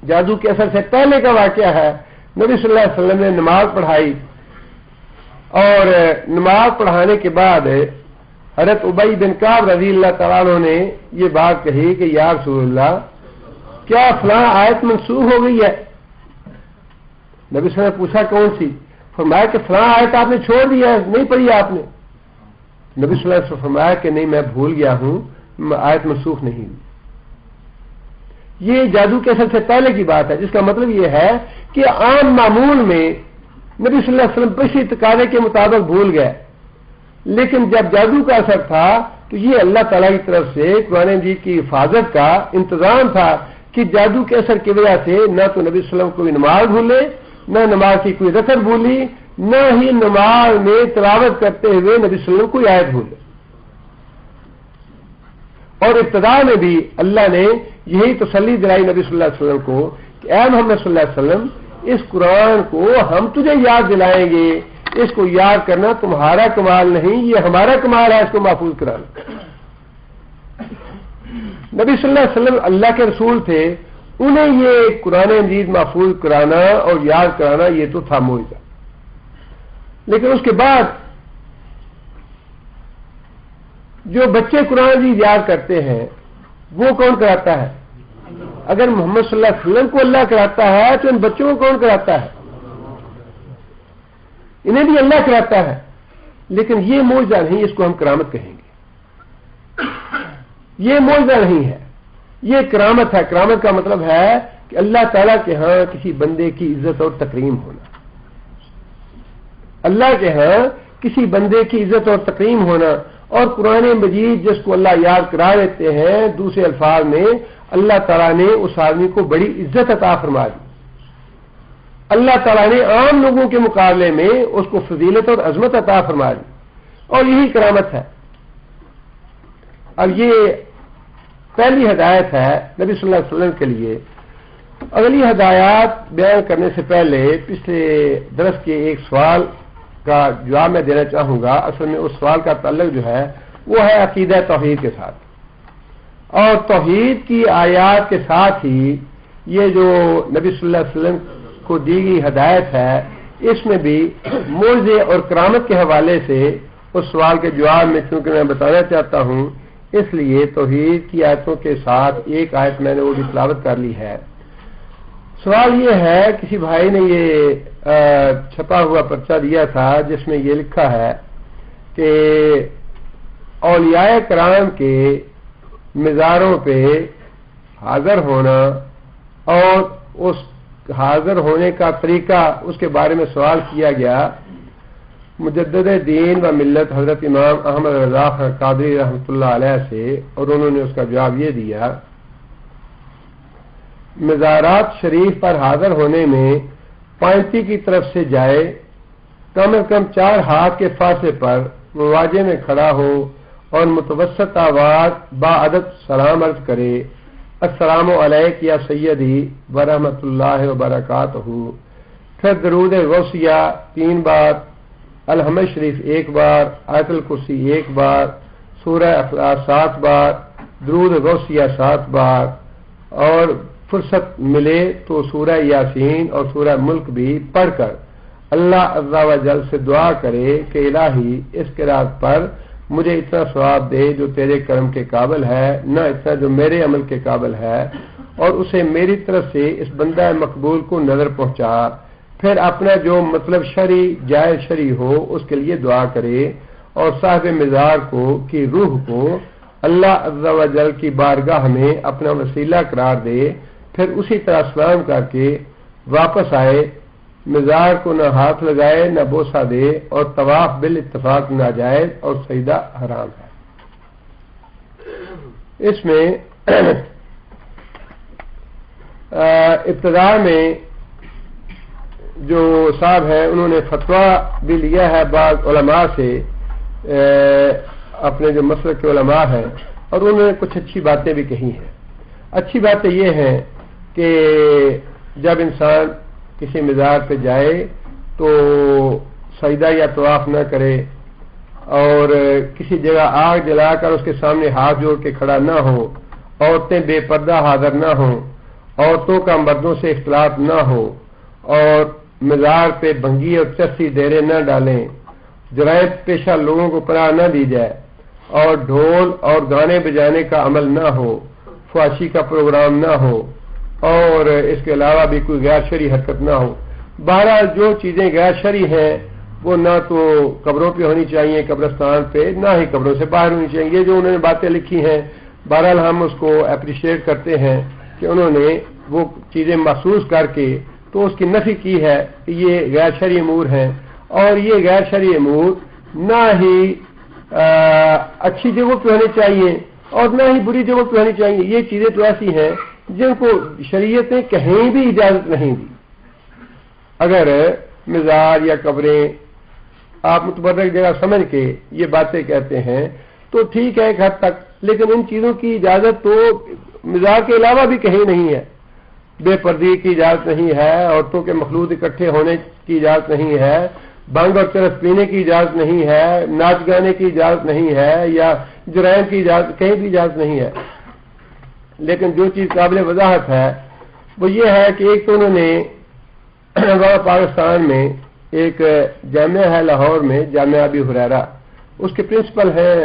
جادو کے اثر سے پہلے کا واقعہ ہے, نبی صلی اللہ علیہ وسلم نے نماز پڑھائی اور نماز پڑھانے کے بعد حضرت ابی بن کعب رضی اللہ تعالیٰ عنہ نے یہ بات کہی کہ یا رسول اللہ کیا فلاں آیت منسوخ ہو گئی ہے؟ نبی صلی اللہ علیہ وسلم نے پوچھا کون سی؟ فرمایا کہ فلاں آیت آپ نے چھوڑ دی ہے، نہیں پڑھی آپ نے؟ نبی صلی اللہ علیہ وسلم فرمایا کہ نہیں، میں بھول گیا ہوں، آیت منسوخ نہیں ہوئی۔ یہ جادو کے اثر سے پہلے کی بات ہے، جس کا مطلب یہ ہے کہ عام معمول میں نبی صلی اللہ علیہ وسلم بشری تقاضے کے مطابق بھول گئے، لیکن جب جادو کا اثر تھا تو یہ اللہ تعالیٰ کی طرف سے قرآن مجید کی حفاظت کا انتظام تھا کہ جادو کے اثر کی وجہ سے نہ تو نبی صلی اللہ علیہ وسلم کوئی نماز بھولے، نہ نماز کی کوئی رکعت بھولی، نہ ہی نماز میں تلاوت کرتے ہوئے نبی صلی اللہ علیہ وسلم کوئی آیت بھولے۔ اور ابتدا میں بھی اللہ نے یہی تسلی دلائی نبی صلی اللہ علیہ وسلم کو کہ اے محمد صلی اللہ علیہ وسلم اس قرآن کو ہم تجھے یاد دلائیں گے، اس کو یاد کرنا تمہارا کمال نہیں، یہ ہمارا کمال ہے اس کو محفوظ کرانا۔ نبی صلی اللہ علیہ وسلم اللہ کے رسول تھے، انہیں یہ قرآن مجید محفوظ کرانا اور یاد کرانا یہ تو تھا معجزہ، لیکن اس کے بعد جو بچے قرآن مجید یاد کرتے ہیں وہ کون کراتا ہے؟ اگر محمد صلی اللہ علیہ وسلم کو اللہ کراتا ہے تو ان بچوں کو کون کراتا ہے؟ انہیں بھی اللہ کراتا ہے، لیکن یہ معجزہ نہیں، اس کو ہم کرامت کہیں گے۔ یہ معجزہ نہیں ہے، یہ کرامت ہے۔ کرامت کا مطلب ہے کہ اللہ تعالیٰ کے ہاں کسی بندے کی عزت اور تکریم ہونا، اللہ کے ہاں کسی بندے کی عزت اور تکریم ہونا۔ اور قرآن مجید جس کو اللہ یاد کرا دیتے ہیں، دوسرے الفاظ میں اللہ تعالیٰ نے اس آدمی کو بڑی عزت عطا فرما دی، اللہ تعالیٰ نے عام لوگوں کے مقابلے میں اس کو فضیلت اور عظمت عطا فرما دی، اور یہی کرامت ہے۔ اب یہ پہلی ہدایت ہے نبی صلی اللہ علیہ وسلم کے لیے۔ اگلی ہدایات بیان کرنے سے پہلے پچھلے درس کے ایک سوال کا جواب میں دینا چاہوں گا۔ اصل میں اس سوال کا تعلق جو ہے وہ ہے عقیدہ توحید کے ساتھ، اور توحید کی آیات کے ساتھ ہی یہ جو نبی صلی اللہ علیہ وسلم کو دی گئی ہدایت ہے، اس میں بھی معجزے اور کرامت کے حوالے سے اس سوال کے جواب میں چونکہ میں بتانا چاہتا ہوں، اس لیے توحید کی آیتوں کے ساتھ ایک آیت میں نے وہ بھی تلاوت کر لی ہے۔ سوال یہ ہے، کسی بھائی نے یہ چھپا ہوا پرچہ دیا تھا جس میں یہ لکھا ہے کہ اولیاء کرام کے مزاروں پہ حاضر ہونا اور اس حاضر ہونے کا طریقہ، اس کے بارے میں سوال کیا گیا مجدد دین و ملت حضرت امام احمد رضا خان قادری رحمۃ اللہ علیہ سے، اور انہوں نے اس کا جواب یہ دیا، مزارات شریف پر حاضر ہونے میں پائنتی کی طرف سے جائے، کم از کم 4 ہاتھ کے فاصلے پر مواجہ میں کھڑا ہو اور متوسط آواز بعدد سلام عرض کرے، السلام علیک یا سیدی ورحمۃ اللہ وبرکاتہ، پھر درود غوثیہ 3 بار، الحمد شریف 1 بار، آیت الکرسی 1 بار، سورہ اخلاص 7 بار، درود غوثیہ 7 بار، اور فرصت ملے تو سورہ یاسین اور سورہ ملک بھی پڑھ کر اللہ عز و جل سے دعا کرے کہ الہی اس قرات پر مجھے اتنا ثواب دے جو تیرے کرم کے قابل ہے، نہ اتنا جو میرے عمل کے قابل ہے، اور اسے میری طرف سے اس بندہ مقبول کو نظر پہنچا، پھر اپنا جو مطلب شرعی جائز شرعی ہو اس کے لیے دعا کرے، اور صاحب مزار کو کی روح کو اللہ عز و جل کی بارگاہ میں اپنا وسیلہ قرار دے، پھر اسی طرح سلام کر کے واپس آئے، مزار کو نہ ہاتھ لگائے نہ بوسہ دے، اور طواف بالاتفاق ناجائز اور سجدہ حرام ہے۔ اس میں ابتدا میں جو صاحب ہیں انہوں نے فتویٰ بھی لیا ہے بعض علماء سے، اپنے جو مسلک کے علماء ہیں، اور انہوں نے کچھ اچھی باتیں بھی کہی ہیں۔ اچھی باتیں یہ ہیں کہ جب انسان کسی مزار پہ جائے تو سجدہ یا طواف نہ کرے، اور کسی جگہ آگ جلا کر اس کے سامنے ہاتھ جوڑ کے کھڑا نہ ہو، عورتیں بے پردہ حاضر نہ ہوں، عورتوں کا مردوں سے اختلاط نہ ہو، اور مزار پہ بھنگی اور چرسی ڈیرے نہ ڈالیں، جرائم پیشہ لوگوں کو پناہ نہ دی جائے اور ڈھول اور گانے بجانے کا عمل نہ ہو، فحاشی کا پروگرام نہ ہو اور اس کے علاوہ بھی کوئی غیر شرعی حرکت نہ ہو۔ بہرحال جو چیزیں غیر شرعی ہیں وہ نہ تو قبروں پہ ہونی چاہیے، قبرستان پہ، نہ ہی قبروں سے باہر ہونی چاہیے۔ یہ جو انہوں نے باتیں لکھی ہیں بہرحال ہم اس کو اپریشیٹ کرتے ہیں کہ انہوں نے وہ چیزیں محسوس کر کے تو اس کی نفی کی ہے کہ یہ غیر شرعی امور ہیں، اور یہ غیر شرعی امور نہ ہی اچھی جگہوں پہ ہونے چاہیے اور نہ ہی بری جگہوں پہ ہونی چاہیے۔ یہ چیزیں تو ایسی ہیں جن کو شریعت نے کہیں بھی اجازت نہیں دی۔ اگر مزار یا قبریں آپ متبرک جگہ سمجھ کے یہ باتیں کہتے ہیں تو ٹھیک ہے ایک حد تک، لیکن ان چیزوں کی اجازت تو مزار کے علاوہ بھی کہیں نہیں ہے۔ بے پردگی کی اجازت نہیں ہے، عورتوں کے مخلوط اکٹھے ہونے کی اجازت نہیں ہے، بھنگ اور چرس پینے کی اجازت نہیں ہے، ناچ گانے کی اجازت نہیں ہے، یا جرائم کی اجازت کہیں بھی اجازت نہیں ہے۔ لیکن جو چیز قابل وضاحت ہے وہ یہ ہے کہ ایک تو انہوں نے پاکستان میں ایک جامعہ ہے لاہور میں، جامعہ ابی ہریرہ، اس کے پرنسپل ہیں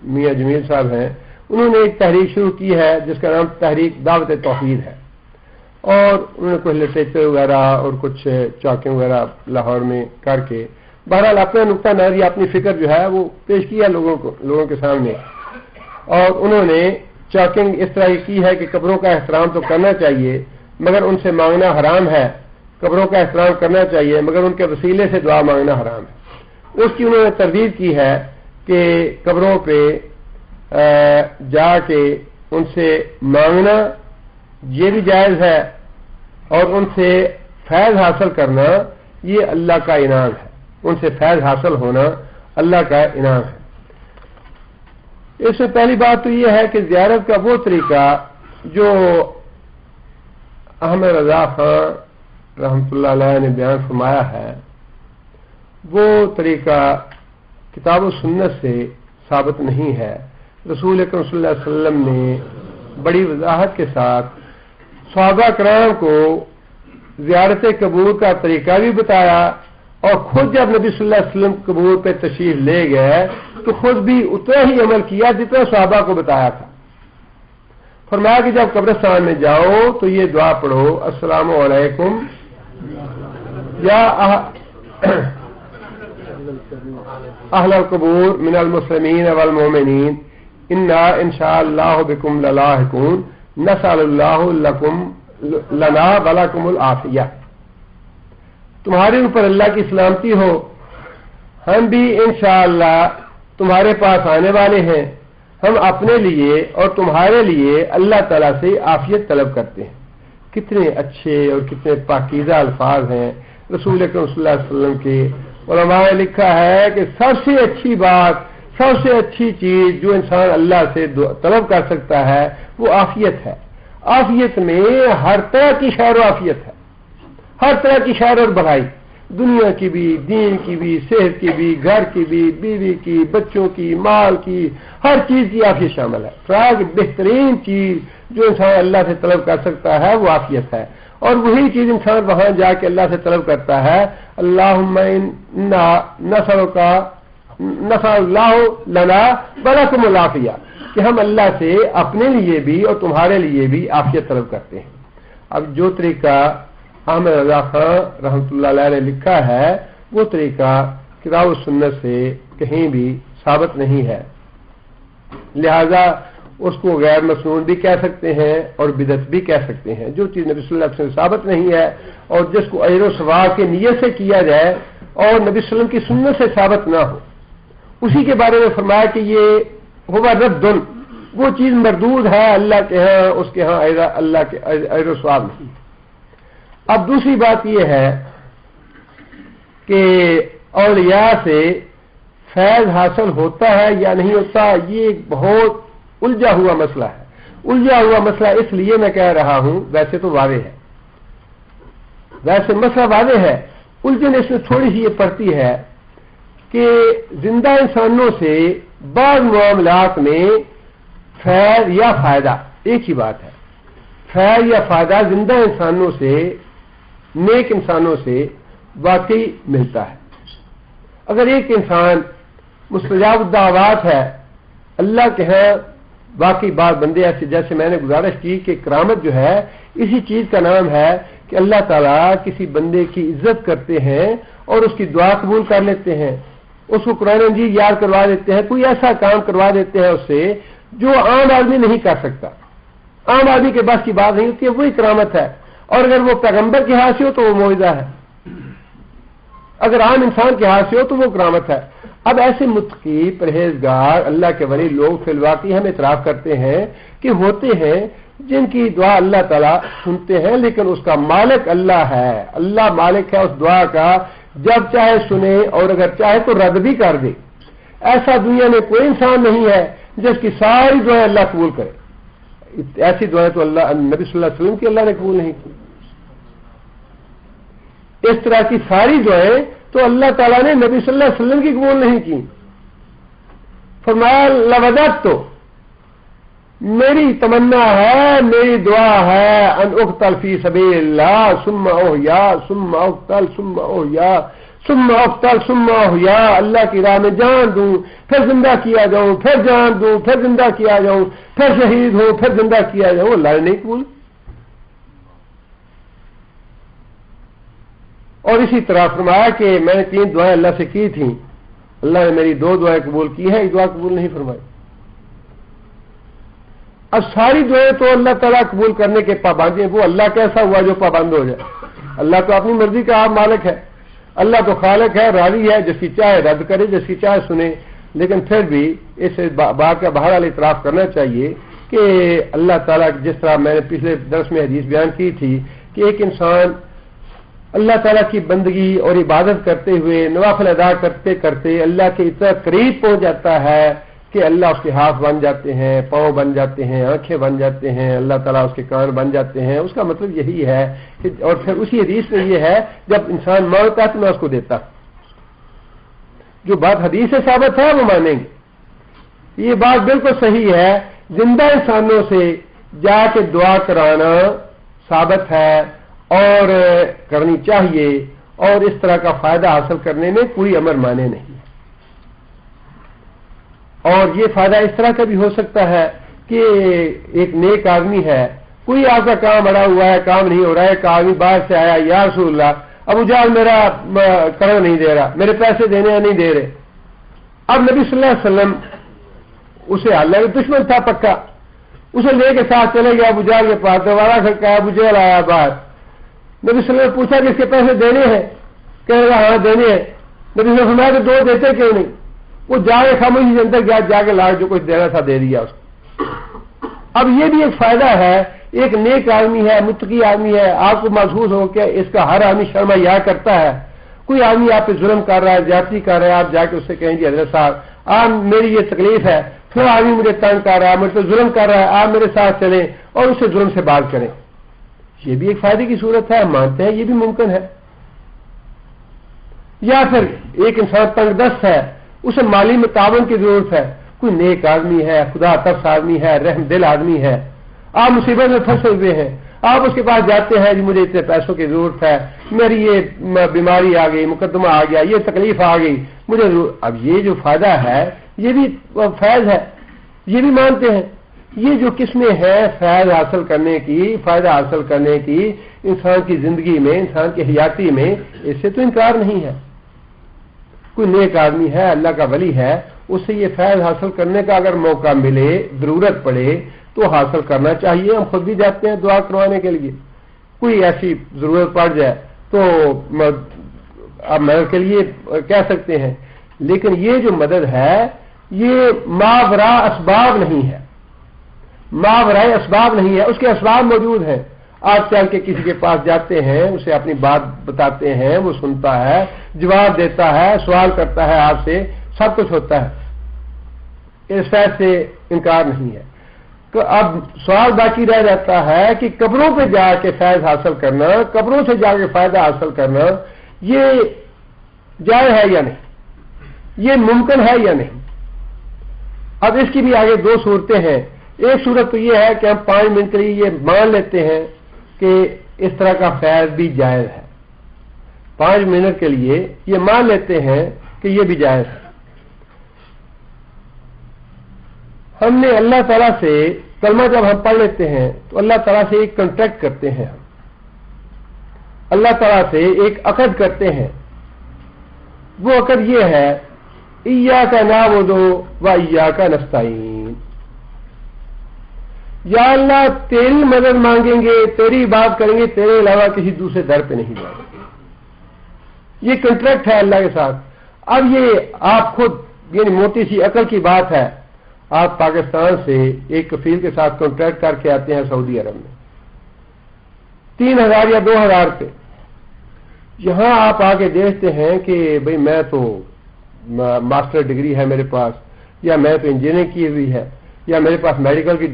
میاں جمیل صاحب ہیں، انہوں نے ایک تحریک شروع کی ہے جس کا نام تحریک دعوت توحید ہے، اور انہوں نے کچھ لٹریچر وغیرہ اور کچھ چاکیں وغیرہ لاہور میں کر کے بہرحال اپنا نقطہ نظر اپنی فکر جو ہے وہ پیش کیا لوگوں کے سامنے، اور انہوں نے چاکنگ اس طرح کی ہے کہ قبروں کا احترام تو کرنا چاہیے مگر ان سے مانگنا حرام ہے، قبروں کا احترام کرنا چاہیے مگر ان کے وسیلے سے دعا مانگنا حرام ہے۔ اس کی انہوں نے تردید کی ہے کہ قبروں پہ جا کے ان سے مانگنا یہ بھی جائز ہے اور ان سے فیض حاصل کرنا یہ اللہ کا انعام ہے، ان سے فیض حاصل ہونا اللہ کا انعام ہے۔ اس میں پہلی بات تو یہ ہے کہ زیارت کا وہ طریقہ جو احمد رضا خان رحمۃ اللہ علیہ نے بیان فرمایا ہے وہ طریقہ کتاب و سنت سے ثابت نہیں ہے۔ رسول اکرم صلی اللہ علیہ وسلم نے بڑی وضاحت کے ساتھ صحابہ کرام کو زیارت قبور کا طریقہ بھی بتایا، اور خود جب نبی صلی اللہ علیہ وسلم قبور پہ تشریف لے گئے تو خود بھی اتنا ہی عمل کیا جتنا صحابہ کو بتایا تھا۔ فرمایا کہ جب قبرستان میں جاؤ تو یہ دعا پڑھو، السلام علیکم یا اہل القبور من المسلمین والمؤمنین انا انشاء اللہ بکم للاحقون نسأل اللہ لنا ولکم العافیہ۔ تمہارے اوپر اللہ کی سلامتی ہو، ہم بھی انشاءاللہ تمہارے پاس آنے والے ہیں، ہم اپنے لیے اور تمہارے لیے اللہ تعالیٰ سے عافیت طلب کرتے ہیں۔ کتنے اچھے اور کتنے پاکیزہ الفاظ ہیں رسول اکرم صلی اللہ علیہ وسلم کے۔ علماء نے لکھا ہے کہ سب سے اچھی بات، سب سے اچھی چیز جو انسان اللہ سے طلب کر سکتا ہے وہ عافیت ہے۔ عافیت میں ہر طرح کی خیر و عافیت ہے، ہر طرح کی خیر اور بھلائی، دنیا کی بھی، دین کی بھی، صحت کی بھی، گھر کی بھی، بیوی کی، بچوں کی، مال کی، ہر چیز کی عافیت شامل ہے۔ فرائض بہترین چیز جو انسان اللہ سے طلب کر سکتا ہے وہ عافیت ہے، اور وہی چیز انسان وہاں جا کے اللہ سے طلب کرتا ہے، اللہم انا نسأل اللہ لنا ولکم العافیہ، کہ ہم اللہ سے اپنے لیے بھی اور تمہارے لیے بھی عافیت طلب کرتے ہیں۔ اب جو طریقہ احمد رضا خان رحمۃ اللہ علیہ نے لکھا ہے وہ طریقہ کتاب و سنت سے کہیں بھی ثابت نہیں ہے، لہذا اس کو غیر مسنون بھی کہہ سکتے ہیں اور بدعت بھی کہہ سکتے ہیں۔ جو چیز نبی صلی اللہ علیہ وسلم سے ثابت نہیں ہے اور جس کو اجر و ثواب کی نیت سے کیا جائے اور نبی صلی اللہ علیہ وسلم کی سنت سے ثابت نہ ہو، اسی کے بارے میں فرمایا کہ یہ ہوا رد، وہ چیز مردود ہے اللہ کے ہاں، اس کے ہاں اللہ کے اجر و ثواب نہیں۔ اب دوسری بات یہ ہے کہ اولیاء سے فیض حاصل ہوتا ہے یا نہیں ہوتا، یہ ایک بہت الجھا ہوا مسئلہ ہے۔ الجھا ہوا مسئلہ اس لیے میں کہہ رہا ہوں، ویسے تو واضح ہے، ویسے مسئلہ واضح ہے، الجھن اس میں تھوڑی سی یہ پڑتی ہے کہ زندہ انسانوں سے بعض معاملات میں فیض یا فائدہ ایک ہی بات ہے، فیض یا فائدہ زندہ انسانوں سے، نیک انسانوں سے واقعی ملتا ہے، اگر ایک انسان مستجاب الدعوات ہے اللہ کے ہاں واقعی بات بندے ایسے، جیسے میں نے گزارش کی کہ کرامت جو ہے اسی چیز کا نام ہے کہ اللہ تعالیٰ کسی بندے کی عزت کرتے ہیں اور اس کی دعا قبول کر لیتے ہیں، اس کو قرآن مجید یاد کروا دیتے ہیں، کوئی ایسا کام کروا دیتے ہیں اس سے جو عام آدمی نہیں کر سکتا، عام آدمی کے بس کی بات نہیں ہوتی ہے، وہی کرامت ہے۔ اور اگر وہ پیغمبر کے ہاتھ سے ہو تو وہ معجزہ ہے، اگر عام انسان کے ہاتھ سے ہو تو وہ کرامت ہے۔ اب ایسے متقی پرہیزگار اللہ کے ولی لوگ فی الواقع ہم اعتراف کرتے ہیں کہ ہوتے ہیں جن کی دعا اللہ تعالیٰ سنتے ہیں، لیکن اس کا مالک اللہ ہے، اللہ مالک ہے اس دعا کا، جب چاہے سنے اور اگر چاہے تو رد بھی کر دے۔ ایسا دنیا میں کوئی انسان نہیں ہے جس کی ساری دعائیں اللہ قبول کرے، ایسی دعائیں تو اللہ نبی صلی اللہ علیہ وسلم کی اللہ نے قبول نہیں کی، اس طرح کی ساری دعائیں تو اللہ تعالیٰ نے نبی صلی اللہ علیہ وسلم کی قبول نہیں کی۔ فرمایا لودت تو میری تمنا ہے، میری دعا ہے ان اقتل فی سبیل اللہ ثم احیا ثم اقتل ثم احیا ثم اقتل ثم احیا، اللہ کی راہ میں جان دوں پھر زندہ کیا جاؤں، پھر جان دوں پھر زندہ کیا جاؤں، پھر شہید ہوں پھر زندہ کیا جاؤں، اللہ نے نہیں قبول۔ اور اسی طرح فرمایا کہ میں نے 3 دعائیں اللہ سے کی تھیں، اللہ نے میری 2 دعائیں قبول کی ہیں، ایک دعا قبول نہیں فرمائی۔ اب ساری دعائیں تو اللہ تعالیٰ قبول کرنے کے پابند ہیں، وہ اللہ کیسا ہوا جو پابند ہو جائے؟ اللہ تو اپنی مرضی کا آپ مالک ہے، اللہ تو خالق ہے، راضی ہے، جس کی چاہے رد کرے جس کی چاہے سنے۔ لیکن پھر بھی اس بات کا بہرحال اعتراف کرنا چاہیے کہ اللہ تعالیٰ جس طرح میں نے پچھلے درس میں حدیث بیان کی تھی کہ ایک انسان اللہ تعالیٰ کی بندگی اور عبادت کرتے ہوئے نوافل ادا کرتے کرتے اللہ کے اتنا قریب پہنچ جاتا ہے کہ اللہ اس کے ہاتھ بن جاتے ہیں، پاؤں بن جاتے ہیں، آنکھیں بن جاتے ہیں، اللہ تعالیٰ اس کے کان بن جاتے ہیں۔ اس کا مطلب یہی ہے کہ اور پھر اسی حدیث میں یہ ہے جب انسان مانگتا ہے تو میں اس کو دیتا، جو بات حدیث سے ثابت ہے وہ مانیں گے، یہ بات بالکل صحیح ہے۔ زندہ انسانوں سے جا کے دعا کرانا ثابت ہے اور کرنی چاہیے، اور اس طرح کا فائدہ حاصل کرنے میں کوئی امر مانے نہیں۔ اور یہ فائدہ اس طرح کا بھی ہو سکتا ہے کہ ایک نیک آدمی ہے، کوئی آپ کا کام اڑا ہوا ہے، کام نہیں ہو رہا ہے، ایک آدمی باہر سے آیا، یا رسول اللہ ابو جہل میرا کرنا نہیں دے رہا، میرے پیسے دینے نہیں دے رہے۔ اب نبی صلی اللہ علیہ وسلم اسے اللہ کا دشمن تھا پکا، اسے لے کے ساتھ چلے گیا ابو جہل کے پاس، دوبارہ کھڑکایا، ابو جہل آیا باہر، نبی صلی اللہ علیہ وسلم نے پوچھا کہ اس کے پیسے دینے ہیں؟ کہنے لگا ہاں دینے ہیں۔ نبی صلی اللہ علیہ وسلم فرمایا کہ 2 دیتے کیوں نہیں؟ وہ جا کے خاموشی کے اندر گیا، جا کے لا جو کچھ دینا تھا دے دیا اس کو۔ اب یہ بھی ایک فائدہ ہے، ایک نیک آدمی ہے، متقی آدمی ہے، آپ کو محسوس ہو کہ اس کا ہر آدمی شرما یا کرتا ہے، کوئی آدمی آپ پہ ظلم کر رہا ہے، زیادتی کر رہا ہے، آپ جا کے اس سے کہیں گے حضرت صاحب آپ میری یہ تکلیف ہے، پھر آدمی مجھے تنگ کر رہا ہے، مجھ پہ ظلم کر رہا ہے، آپ میرے ساتھ چلیں اور اسے ظلم سے بات کریں، یہ بھی ایک فائدے کی صورت ہے، ہم مانتے ہیں یہ بھی ممکن ہے۔ یا پھر ایک انسان تنگ دست ہے، اسے مالی تعاون کی ضرورت ہے، کوئی نیک آدمی ہے، خدا ترس آدمی ہے، رحم دل آدمی ہے، آپ مصیبت میں پھنسے ہوئے ہیں، آپ اس کے پاس جاتے ہیں جی مجھے اتنے پیسوں کی ضرورت ہے، میری یہ بیماری آ گئی، مقدمہ آ گیا، یہ تکلیف آ گئی مجھے اب یہ جو فائدہ ہے یہ بھی فیض ہے، یہ بھی مانتے ہیں۔ یہ جو قسمیں ہیں فیض حاصل کرنے کی، فائدہ حاصل کرنے کی انسان کی زندگی میں، انسان کی حیاتی میں، اس سے تو انکار نہیں ہے۔ کوئی نیک آدمی ہے، اللہ کا ولی ہے، اس سے یہ فیض حاصل کرنے کا اگر موقع ملے، ضرورت پڑے تو حاصل کرنا چاہیے۔ ہم خود بھی جاتے ہیں دعا کروانے کے لیے، کوئی ایسی ضرورت پڑ جائے تو اب مدد کے لیے کہہ سکتے ہیں، لیکن یہ جو مدد ہے یہ ماوراء اسباب نہیں ہے، ماوراء اسباب نہیں ہے، اس کے اسباب موجود ہیں۔ آپ چل کے کسی کے پاس جاتے ہیں، اسے اپنی بات بتاتے ہیں، وہ سنتا ہے، جواب دیتا ہے، سوال کرتا ہے آپ سے، سب کچھ ہوتا ہے، اس فیض سے انکار نہیں ہے۔ تو اب سوال باقی رہ جاتا ہے کہ قبروں پہ جا کے فیض حاصل کرنا، قبروں سے جا کے فائدہ حاصل کرنا، یہ جائز ہے یا نہیں، یہ ممکن ہے یا نہیں۔ اب اس کی بھی آگے 2 صورتیں ہیں۔ ایک صورت تو یہ ہے کہ ہم 5 منٹ کے لیے یہ مان لیتے ہیں کہ اس طرح کا فیض بھی جائز ہے، 5 منٹ کے لیے یہ مان لیتے ہیں کہ یہ بھی جائز ہے. ہم نے اللہ تعالیٰ سے کلمہ جب ہم پڑھ لیتے ہیں تو اللہ تعالیٰ سے ایک کنٹریکٹ کرتے ہیں، ہم اللہ تعالیٰ سے ایک عقد کرتے ہیں. وہ عقد یہ ہے ایاک نعبد و ایاک نستعین، یا اللہ تیری مدد مانگیں گے، تیری بات کریں گے، تیرے علاوہ کسی دوسرے در پہ نہیں جائیں گے. یہ کنٹریکٹ ہے اللہ کے ساتھ. اب یہ آپ خود یعنی موٹی سی عقل کی بات ہے، آپ پاکستان سے ایک کفیل کے ساتھ کانٹریکٹ کر کے آتے ہیں سعودی عرب میں 3,000 یا 2,000 پہ. یہاں آپ آگے دیکھتے ہیں کہ بھئی میں تو ماسٹر ڈگری ہے میرے پاس، یا میں تو انجینئرنگ کی ہوئی ہے، یا میرے پاس میڈیکل کی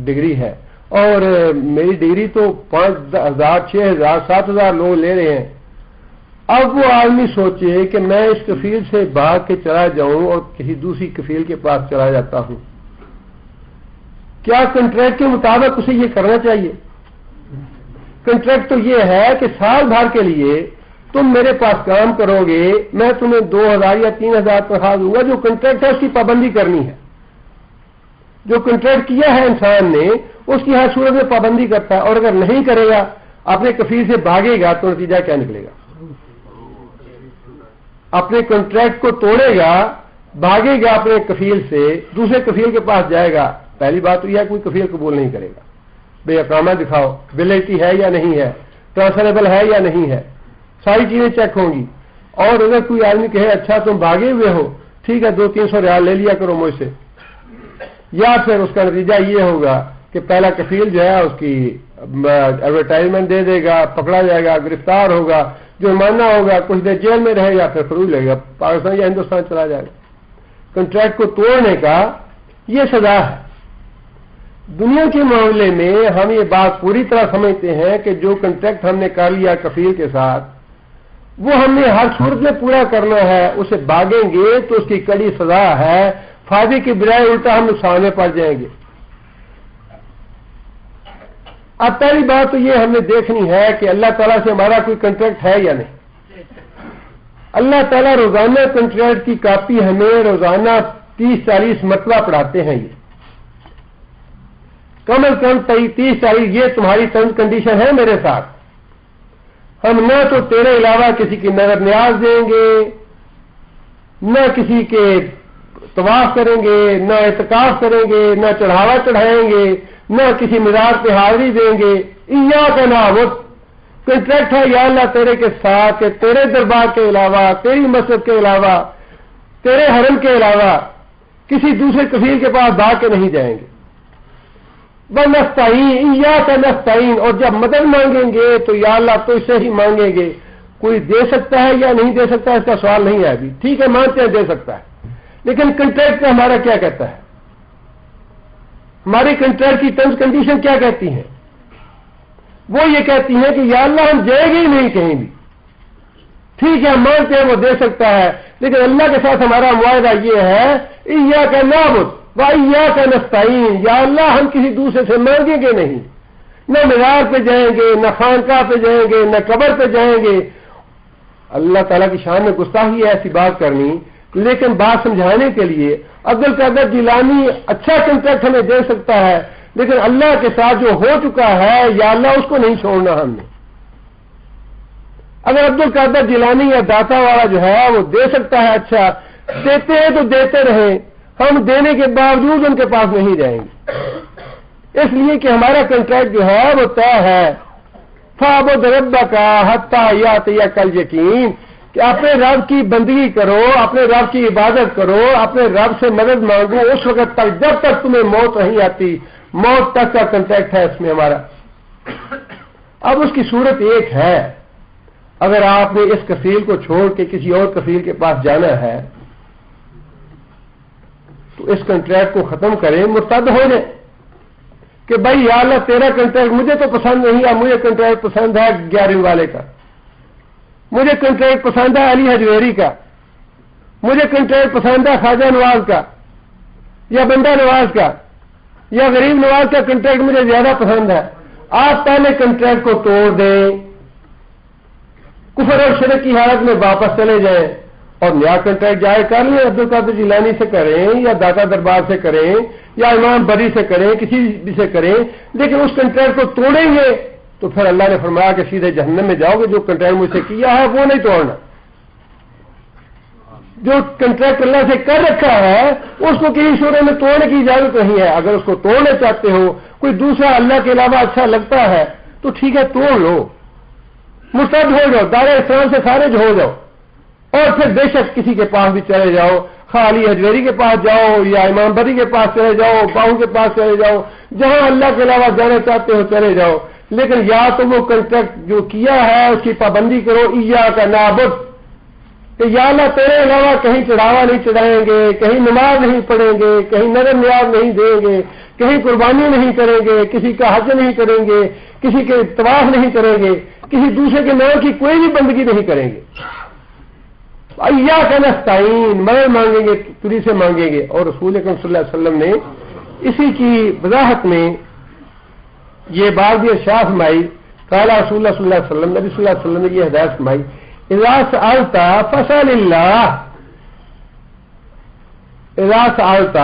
ڈگری ہے، اور میری ڈگری تو 5,000 6,000 7,000 لوگ لے رہے ہیں. اب وہ آدمی سوچے کہ میں اس کفیل سے بھاگ کے چلا جاؤں اور کسی دوسری کفیل کے پاس چلا جاتا ہوں، کیا کنٹریکٹ کے مطابق اسے یہ کرنا چاہیے؟ کنٹریکٹ تو یہ ہے کہ سال بھر کے لیے تم میرے پاس کام کرو گے، میں تمہیں 2,000 یا 3,000 تنخواہ دوں گا. جو کنٹریکٹ ہے اس کی پابندی کرنی ہے. جو کنٹریکٹ کیا ہے انسان نے اس کی ہر صورت میں پابندی کرتا ہے، اور اگر نہیں کرے گا، اپنے کفیل سے بھاگے گا، تو نتیجہ کیا نکلے گا؟ اپنے کنٹریکٹ کو توڑے گا، بھاگے گا اپنے کفیل سے، دوسرے کفیل کے پاس جائے گا. پہلی بات تو یہ ہے کوئی کفیل قبول نہیں کرے گا. بھئی اقامہ دکھاؤ، ویلڈٹی ہے یا نہیں ہے، ٹرانسفریبل ہے یا نہیں ہے، ساری چیزیں چیک ہوں گی. اور اگر کوئی آدمی کہے اچھا تم بھاگے ہوئے ہو، ٹھیک ہے 200-300 ریال لے لیا کرو مجھ سے، یا پھر اس کا نتیجہ یہ ہوگا کہ پہلا کفیل جو ہے اس کی ایڈورٹائزمنٹ دے دے گا، پکڑا جائے گا، گرفتار ہوگا، جرمانہ ہوگا، کچھ دیر جیل میں رہے گا، پھر خروج لے گا، پاکستان یا ہندوستان چلا جائے گا. کنٹریکٹ کو توڑنے کا یہ سزا ہے. دنیا کے معاملے میں ہم یہ بات پوری طرح سمجھتے ہیں کہ جو کنٹریکٹ ہم نے کر لیا کفیل کے ساتھ وہ ہم نے ہر صورت میں پورا کرنا ہے. اسے بھاگیں گے تو اس کی کڑی سزا ہے، فائدے کی بجائے الٹا ہم نقصان میں پڑ جائیں گے. اب پہلی بات تو یہ ہم نے دیکھنی ہے کہ اللہ تعالیٰ سے ہمارا کوئی کنٹریکٹ ہے یا نہیں. اللہ تعالیٰ روزانہ کنٹریکٹ کی کاپی ہمیں روزانہ 30-40 مرتبہ پڑھاتے ہیں. یہ کم از کم 30-40 یہ تمہاری ٹرمز کنڈیشن ہے میرے ساتھ. ہم نہ تو تیرے علاوہ کسی کی نظر نیاز دیں گے، نہ کسی کے طواف کریں گے، نہ اعتکاف کریں گے، نہ چڑھاوا چڑھائیں گے، نہ کسی مزار پہ حاضری دیں گے. ایاک نعبد کنٹریکٹ ہے یا اللہ تیرے کے ساتھ کہ تیرے دربار کے علاوہ، تیری مسجد کے علاوہ، تیرے حرم کے علاوہ کسی دوسرے کفیل کے پاس بھاگ کے نہیں جائیں گے. وَنَسْتَعِينُ ایاک نستعین، اور جب مدد مانگیں گے تو یا اللہ تو اس سے ہی مانگیں گے. کوئی دے سکتا ہے یا نہیں دے سکتا اس کا سوال نہیں ہے ابھی، ٹھیک ہے مانتے ہیں دے سکتا ہے، لیکن کنٹریکٹ کا ہمارا کیا کہتا ہے؟ ہماری کنٹریکٹ کی ٹرمز کنڈیشن کیا کہتی ہیں؟ وہ یہ کہتی ہیں کہ یا اللہ ہم جائیں گے ہی نہیں کہیں بھی. ٹھیک ہے مانتے ہیں وہ دے سکتا ہے، لیکن اللہ کے ساتھ ہمارا معاہدہ یہ ہے ایاک نعبد و ایاک نستعین، یا اللہ ہم کسی دوسرے سے مانگیں گے نہیں، نہ مزار پہ جائیں گے، نہ خانقاہ پہ جائیں گے، نہ قبر پہ جائیں گے. اللہ تعالیٰ کی شان میں گستاخی ہے ایسی بات کرنی، لیکن بات سمجھانے کے لیے عبد القادر جیلانی اچھا کنٹریکٹ ہمیں دے سکتا ہے، لیکن اللہ کے ساتھ جو ہو چکا ہے یا اللہ اس کو نہیں چھوڑنا ہم نے. اگر عبد القادر جیلانی یا داتا والا جو ہے وہ دے سکتا ہے، اچھا دیتے ہیں تو دیتے رہیں، ہم دینے کے باوجود ان کے پاس نہیں جائیں گے، اس لیے کہ ہمارا کنٹریکٹ جو ہے وہ طے ہے. فَاعْبُدْ رَبَّكَ حَتَّىٰ يَأْتِيَكَ الْيَقِينُ، کہ اپنے رب کی بندگی کرو، اپنے رب کی عبادت کرو، اپنے رب سے مدد مانگو اس وقت تک جب تک تمہیں موت نہیں آتی. موت تک کا کنٹریکٹ ہے اس میں ہمارا. اب اس کی صورت ایک ہے، اگر آپ نے اس کفیل کو چھوڑ کے کسی اور کفیل کے پاس جانا ہے تو اس کنٹریکٹ کو ختم کریں، مرتد ہو جائیں کہ بھائی یا اللہ تیرا کنٹریکٹ مجھے تو پسند نہیں ہے، مجھے کنٹریکٹ پسند ہے 11 والے کا، مجھے کنٹریکٹ پسند ہے علی حجویری کا، مجھے کنٹریکٹ پسند ہے خواجہ نواز کا یا بندہ نواز کا یا غریب نواز کا کنٹریکٹ مجھے زیادہ پسند ہے. آپ پہلے کنٹریکٹ کو توڑ دیں، کفر اور شرک کی حالت میں واپس چلے جائیں، اور نیا کنٹریکٹ جائے کر لیں، عبد القادر جیلانی سے کریں یا داتا دربار سے کریں یا امام بری سے کریں، کسی بھی سے کریں، لیکن اس کنٹریکٹ کو توڑیں گے تو پھر اللہ نے فرمایا کہ سیدھے جہنم میں جاؤ گے. جو کنٹریکٹ مجھ سے کیا ہے وہ نہیں توڑنا. جو کنٹریکٹ اللہ سے کر رکھا ہے اس کو کسی صورت میں توڑنے کی اجازت نہیں ہے. اگر اس کو توڑنا چاہتے ہو، کوئی دوسرا اللہ کے علاوہ اچھا لگتا ہے تو ٹھیک ہے، توڑ لو، مرتد ہو جاؤ، دائرہ اسلام سے خارج ہو جاؤ، اور پھر بے شک کسی کے پاس بھی چلے جاؤ، خالی حجویری کے پاس جاؤ یا امام بری کے پاس چلے جاؤ، باہو کے پاس چلے جاؤ، جہاں اللہ کے علاوہ جانا چاہتے ہو چلے جاؤ، لیکن یا تو وہ کنٹریکٹ جو کیا ہے اس کی پابندی کرو. ایاک نعبد، کہ یا اللہ تیرے علاوہ کہیں چڑھاوا نہیں چڑھائیں گے، کہیں نماز نہیں پڑھیں گے، کہیں نظر نیاز نہیں دیں گے، کہیں قربانی نہیں کریں گے، کسی کا حج نہیں کریں گے، کسی کے طواف نہیں کریں گے، کسی دوسرے کے نام کی کوئی بھی بندگی نہیں کریں گے. ایاک نستعین، مدد مانگیں گے، تجھی سے مانگیں گے. اور رسول اکرم صلی اللہ علیہ وسلم نے اسی کی وضاحت میں یہ بات بھی ارشاد فرمائی. قال رسول اللہ صلی اللہ علیہ وسلم، نبی صلی اللہ علیہ وسلم نے یہ ہدایت فرمائی، اذا سألت فسأل اللہ. اذا سألت،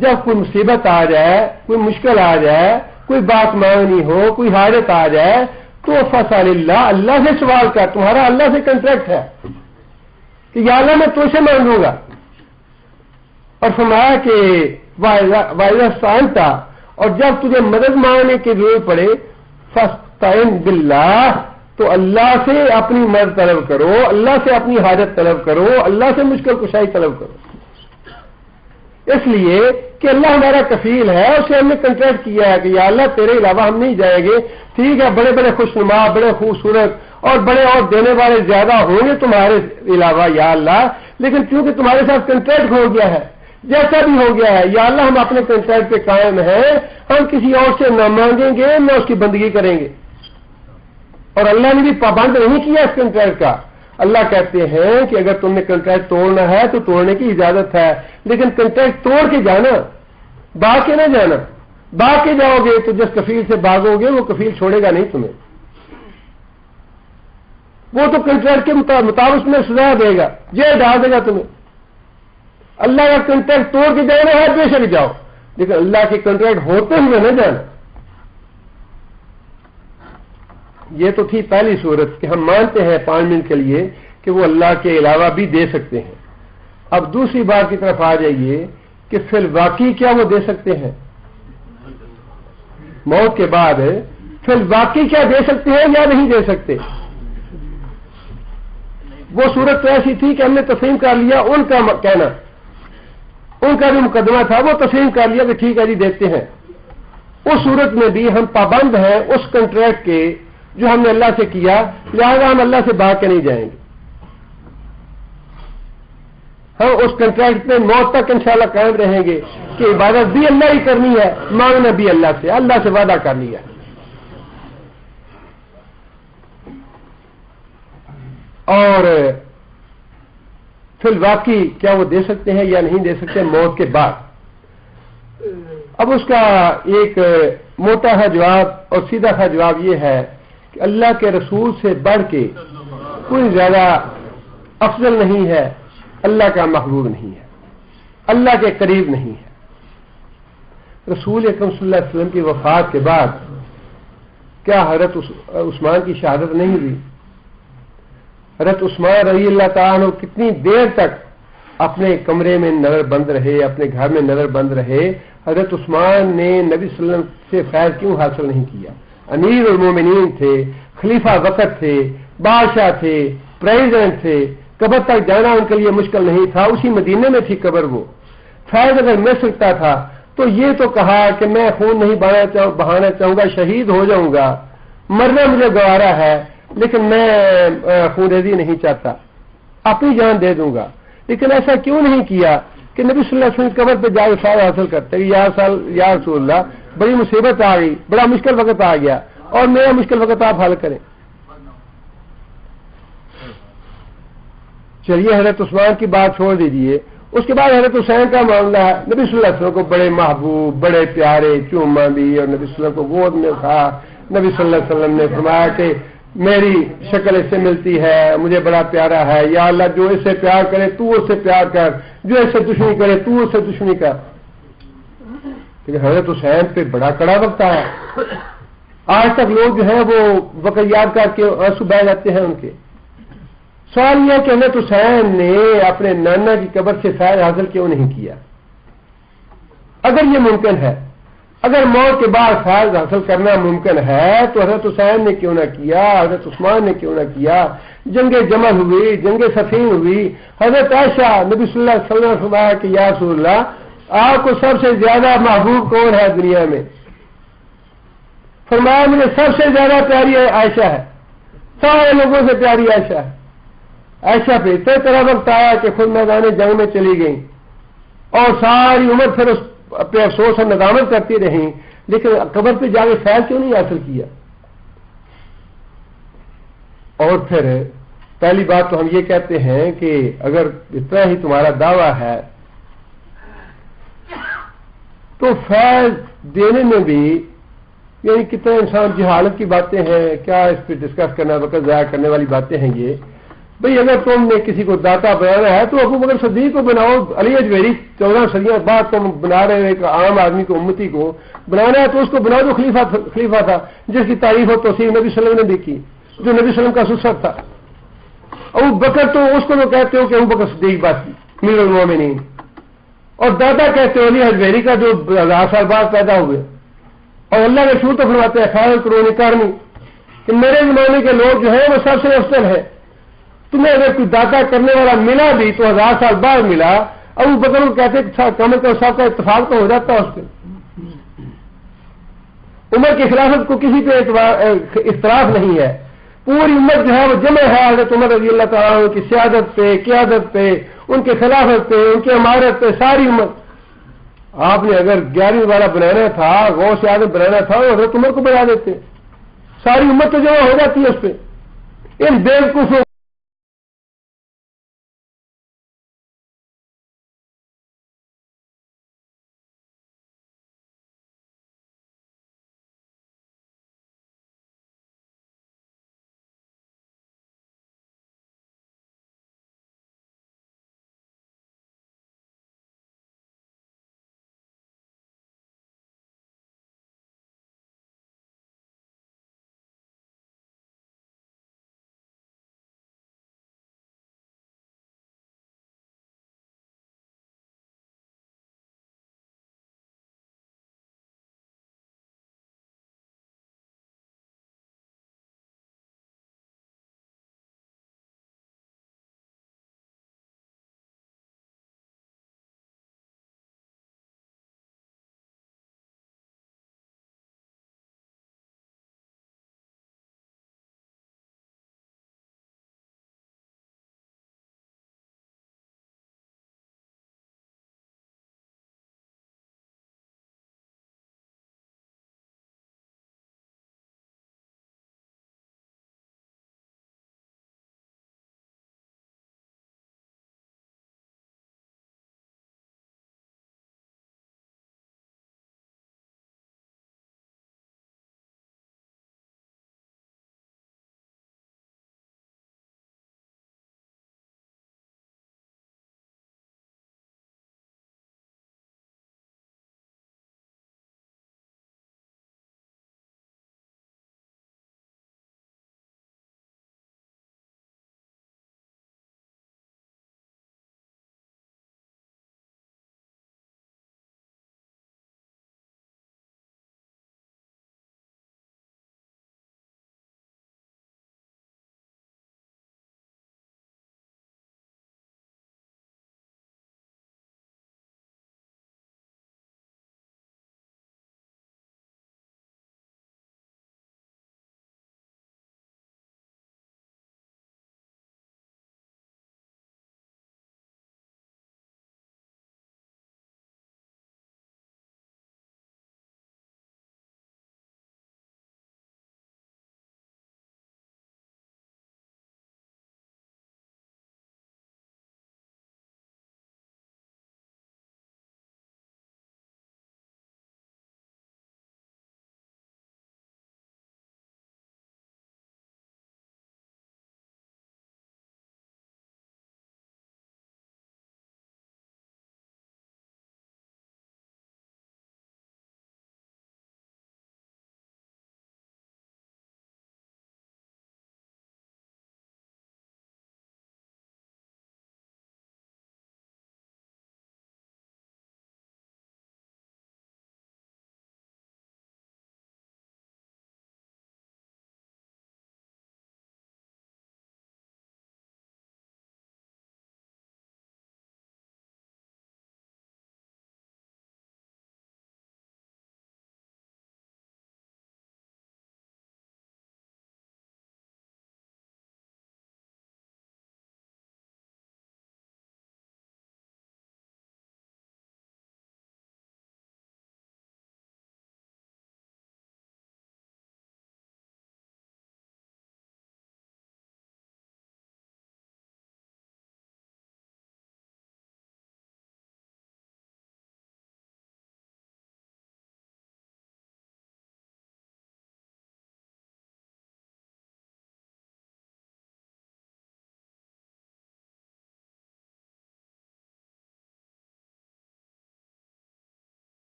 جب کوئی مصیبت آ جائے، کوئی مشکل آ جائے، کوئی بات مانگنی ہو، کوئی حاجت آ جائے تو فسأل اللہ، اللہ سے سوال کر. تمہارا اللہ سے کنٹریکٹ ہے کہ یا اللہ میں تو سے مانگوں گا. اور فرمایا کہ وَإِذَا سَأَلْتَ، اور جب تجھے مدد مانگنے کی ضرورت پڑے فَاسْتَعِنْ بِاللَّهِ، تو اللہ سے اپنی مدد طلب کرو، اللہ سے اپنی حاجت طلب کرو، اللہ سے مشکل کشائی طلب کرو. اس لیے کہ اللہ ہمارا کفیل ہے، اسے ہم نے کنٹریکٹ کیا ہے کہ یا اللہ تیرے علاوہ ہم نہیں جائیں گے. ٹھیک ہے، بڑے بڑے خوشنما، بڑے خوبصورت اور بڑے اور دینے والے زیادہ ہوں گے تمہارے علاوہ یا اللہ، لیکن کیونکہ تمہارے ساتھ کنٹریکٹ ہو گیا ہے، جیسا بھی ہو گیا ہے یا اللہ، ہم اپنے کنٹریکٹ پہ قائم ہیں، ہم کسی اور سے نہ مانگیں گے نہ اس کی بندگی کریں گے. اور اللہ نے بھی پابند نہیں کیا اس کنٹریکٹ کا. اللہ کہتے ہیں کہ اگر تم نے کنٹریکٹ توڑنا ہے تو توڑنے کی اجازت ہے، لیکن کنٹریکٹ توڑ کے جانا، بھاگ کے نہ جانا. بھاگ کے جاؤ گے تو جس کفیل سے بھاگو گے وہ کفیل چھوڑے گا نہیں تمہیں، وہ تو کنٹریکٹ کے مطابق میں سزا دے گا، جیل ڈال دے گا تمہیں. اللہ کا کنٹریکٹ توڑ کے جانا ہے بے شک جاؤ، لیکن اللہ کے کنٹریکٹ ہوتے ہوئے نہ جانا. یہ تو تھی پہلی صورت کہ ہم مانتے ہیں 5 منٹ کے لیے کہ وہ اللہ کے علاوہ بھی دے سکتے ہیں. اب دوسری بات کی طرف آ جائیے کہ فی الواقعی کیا وہ دے سکتے ہیں؟ موت کے بعد فی الواقعی کیا دے سکتے ہیں یا نہیں دے سکتے؟ وہ صورت تو ایسی تھی کہ ہم نے تسلیم کر لیا، ان کا کہنا، ان کا جو مقدمہ تھا وہ تسلیم کر لیا کہ ٹھیک ہے جی دیتے ہیں. اس صورت میں بھی ہم پابند ہیں اس کنٹریکٹ کے جو ہم نے اللہ سے کیا، لہذا ہم اللہ سے بھاگ کے نہیں جائیں گے. ہم اس کنٹریکٹ میں موت تک انشاءاللہ قائم رہیں گے کہ عبادت بھی اللہ ہی کرنی ہے، مانگنا بھی اللہ سے، اللہ سے وعدہ کر لیا. اور فی الواقعی کیا وہ دے سکتے ہیں یا نہیں دے سکتے موت کے بعد؟ اب اس کا ایک موٹا سا جواب اور سیدھا سا جواب یہ ہے کہ اللہ کے رسول سے بڑھ کے کوئی زیادہ افضل نہیں ہے، اللہ کا محبوب نہیں ہے، اللہ کے قریب نہیں ہے. رسول اکرم صلی اللہ علیہ وسلم کی وفات کے بعد کیا حضرت عثمان کی شہادت نہیں ہوئی؟ حضرت عثمان رضی اللہ تعالیٰ عنہ کتنی دیر تک اپنے کمرے میں نظر بند رہے، اپنے گھر میں نظر بند رہے. حضرت عثمان نے نبی صلی اللہ علیہ وسلم سے فیض کیوں حاصل نہیں کیا؟ امیر المومنین تھے، خلیفہ وقت تھے، بادشاہ تھے، پریزیڈنٹ تھے، قبر تک جانا ان کے لیے مشکل نہیں تھا، اسی مدینے میں تھی قبر. وہ فیض اگر مل سکتا تھا تو یہ تو کہا کہ میں خون نہیں بہانا چاہوں گا، شہید ہو جاؤں گا، مرنا مجھے گوارا ہے، لیکن میں خون ریزی نہیں چاہتا، اپنی جان دے دوں گا. لیکن ایسا کیوں نہیں کیا کہ نبی صلی اللہ علیہ وسلم قبر پہ جا کے فیض حاصل کرتے کہ یا رسول اللہ بڑی مصیبت آ گئی، بڑا مشکل وقت آ گیا اور میرا مشکل وقت آپ حل کریں. چلیے حضرت عثمان کی بات چھوڑ دیجئے. اس کے بعد حضرت حسین کا معاملہ ہے. نبی صلی اللہ علیہ وسلم کو بڑے محبوب، بڑے پیارے، چوما دی اور نبی صلی اللہ علیہ وسلم کو گود میں اٹھا. نبی صلی اللہ علیہ وسلم نے فرمایا کہ میری شکل اس سے ملتی ہے، مجھے بڑا پیارا ہے، یا اللہ جو اس سے پیار کرے تو اس سے پیار کر، جو اس سے دشمنی کرے تو اس سے دشمنی کر. لیکن حضرت حسین پہ بڑا کڑا وقت آیا. آج تک لوگ جو ہیں وہ وقت یاد کر کے آنسو بہہ جاتے ہیں ان کے. سوال یہ کہ حضرت حسین نے اپنے نانا کی قبر سے فیض حاصل کیوں نہیں کیا؟ اگر یہ ممکن ہے، اگر موت کے بعد فیض حاصل کرنا ممکن ہے تو حضرت حسین نے کیوں نہ کیا، حضرت عثمان نے کیوں نہ کیا؟ جنگ جمل ہوئی، جنگ صفین ہوئی، حضرت عائشہ نبی صلی اللہ علیہ وسلم نے فرمایا کہ یا رسول اللہ آپ کو سب سے زیادہ محبوب کون ہے دنیا میں؟ فرمایا مجھے سب سے زیادہ پیاری عائشہ ہے، سارے لوگوں سے پیاری عائشہ ہے. عائشہ پہ اتنا طرح وقت آیا کہ خود میدان جنگ میں چلی گئیں اور ساری عمر پھر اس پہ افسوس اور ندامت کرتی رہیں، لیکن قبر پہ جا کے فیض کیوں نہیں حاصل کیا؟ اور پھر پہلی بات تو ہم یہ کہتے ہیں کہ اگر اتنا ہی تمہارا دعویٰ ہے تو فیض دینے میں بھی یعنی کتنے انسان جہالت کی باتیں ہیں، کیا اس پہ ڈسکس کرنا وقت ضائع کرنے والی باتیں ہیں یہ. بھئی اگر تم نے کسی کو داتا بنانا ہے تو ابو بکر صدیق کو بناؤ. علی اجویری 14 صدیوں بعد تم بنا رہے ہو ایک عام آدمی کو، امتی کو بنانا ہے تو اس کو بناؤ جو خلیفہ تھا، جس کی تعریف و توصیف نبی صلی اللہ علیہ وسلم نے بھی کی، جو نبی صلی اللہ علیہ وسلم کا سسر تھا. ابو بکر تو اس کو تو کہتے ہو کہ ابو بکر صدیق بات امیر المومنین، اور دادا کہتے ہو علی اجویری کا جو 1000 سال بعد پیدا ہوئے. اور اللہ کے رسول تو فرماتے ہیں خیر القرون قرنی کہ میرے زمانے کے لوگ جو ہیں وہ سب سے افضل ہے. تمہیں اگر کوئی داتا کرنے والا ملا بھی تو 1000 سال بعد ملا. ابو بکر کو کہتے کم از کم صاحب کا اتفاق تو ہو جاتا اس پہ. عمر کی خلافت کو کسی پہ اختلاف نہیں ہے، پوری امت جو ہے وہ جمع ہے حضرت عمر رضی اللہ تعالیٰ عنہ کی سیادت پہ، قیادت پہ، ان کے خلافت پہ، ان کی امارت پہ. ساری امت. آپ نے اگر 11ویں والا بنانا تھا، غوث اعظم بنانا تھا وہ حضرت عمر کو بنا دیتے. ساری امت تو جمع ہو جاتی ہے اس پہ. ان بیوقوفوں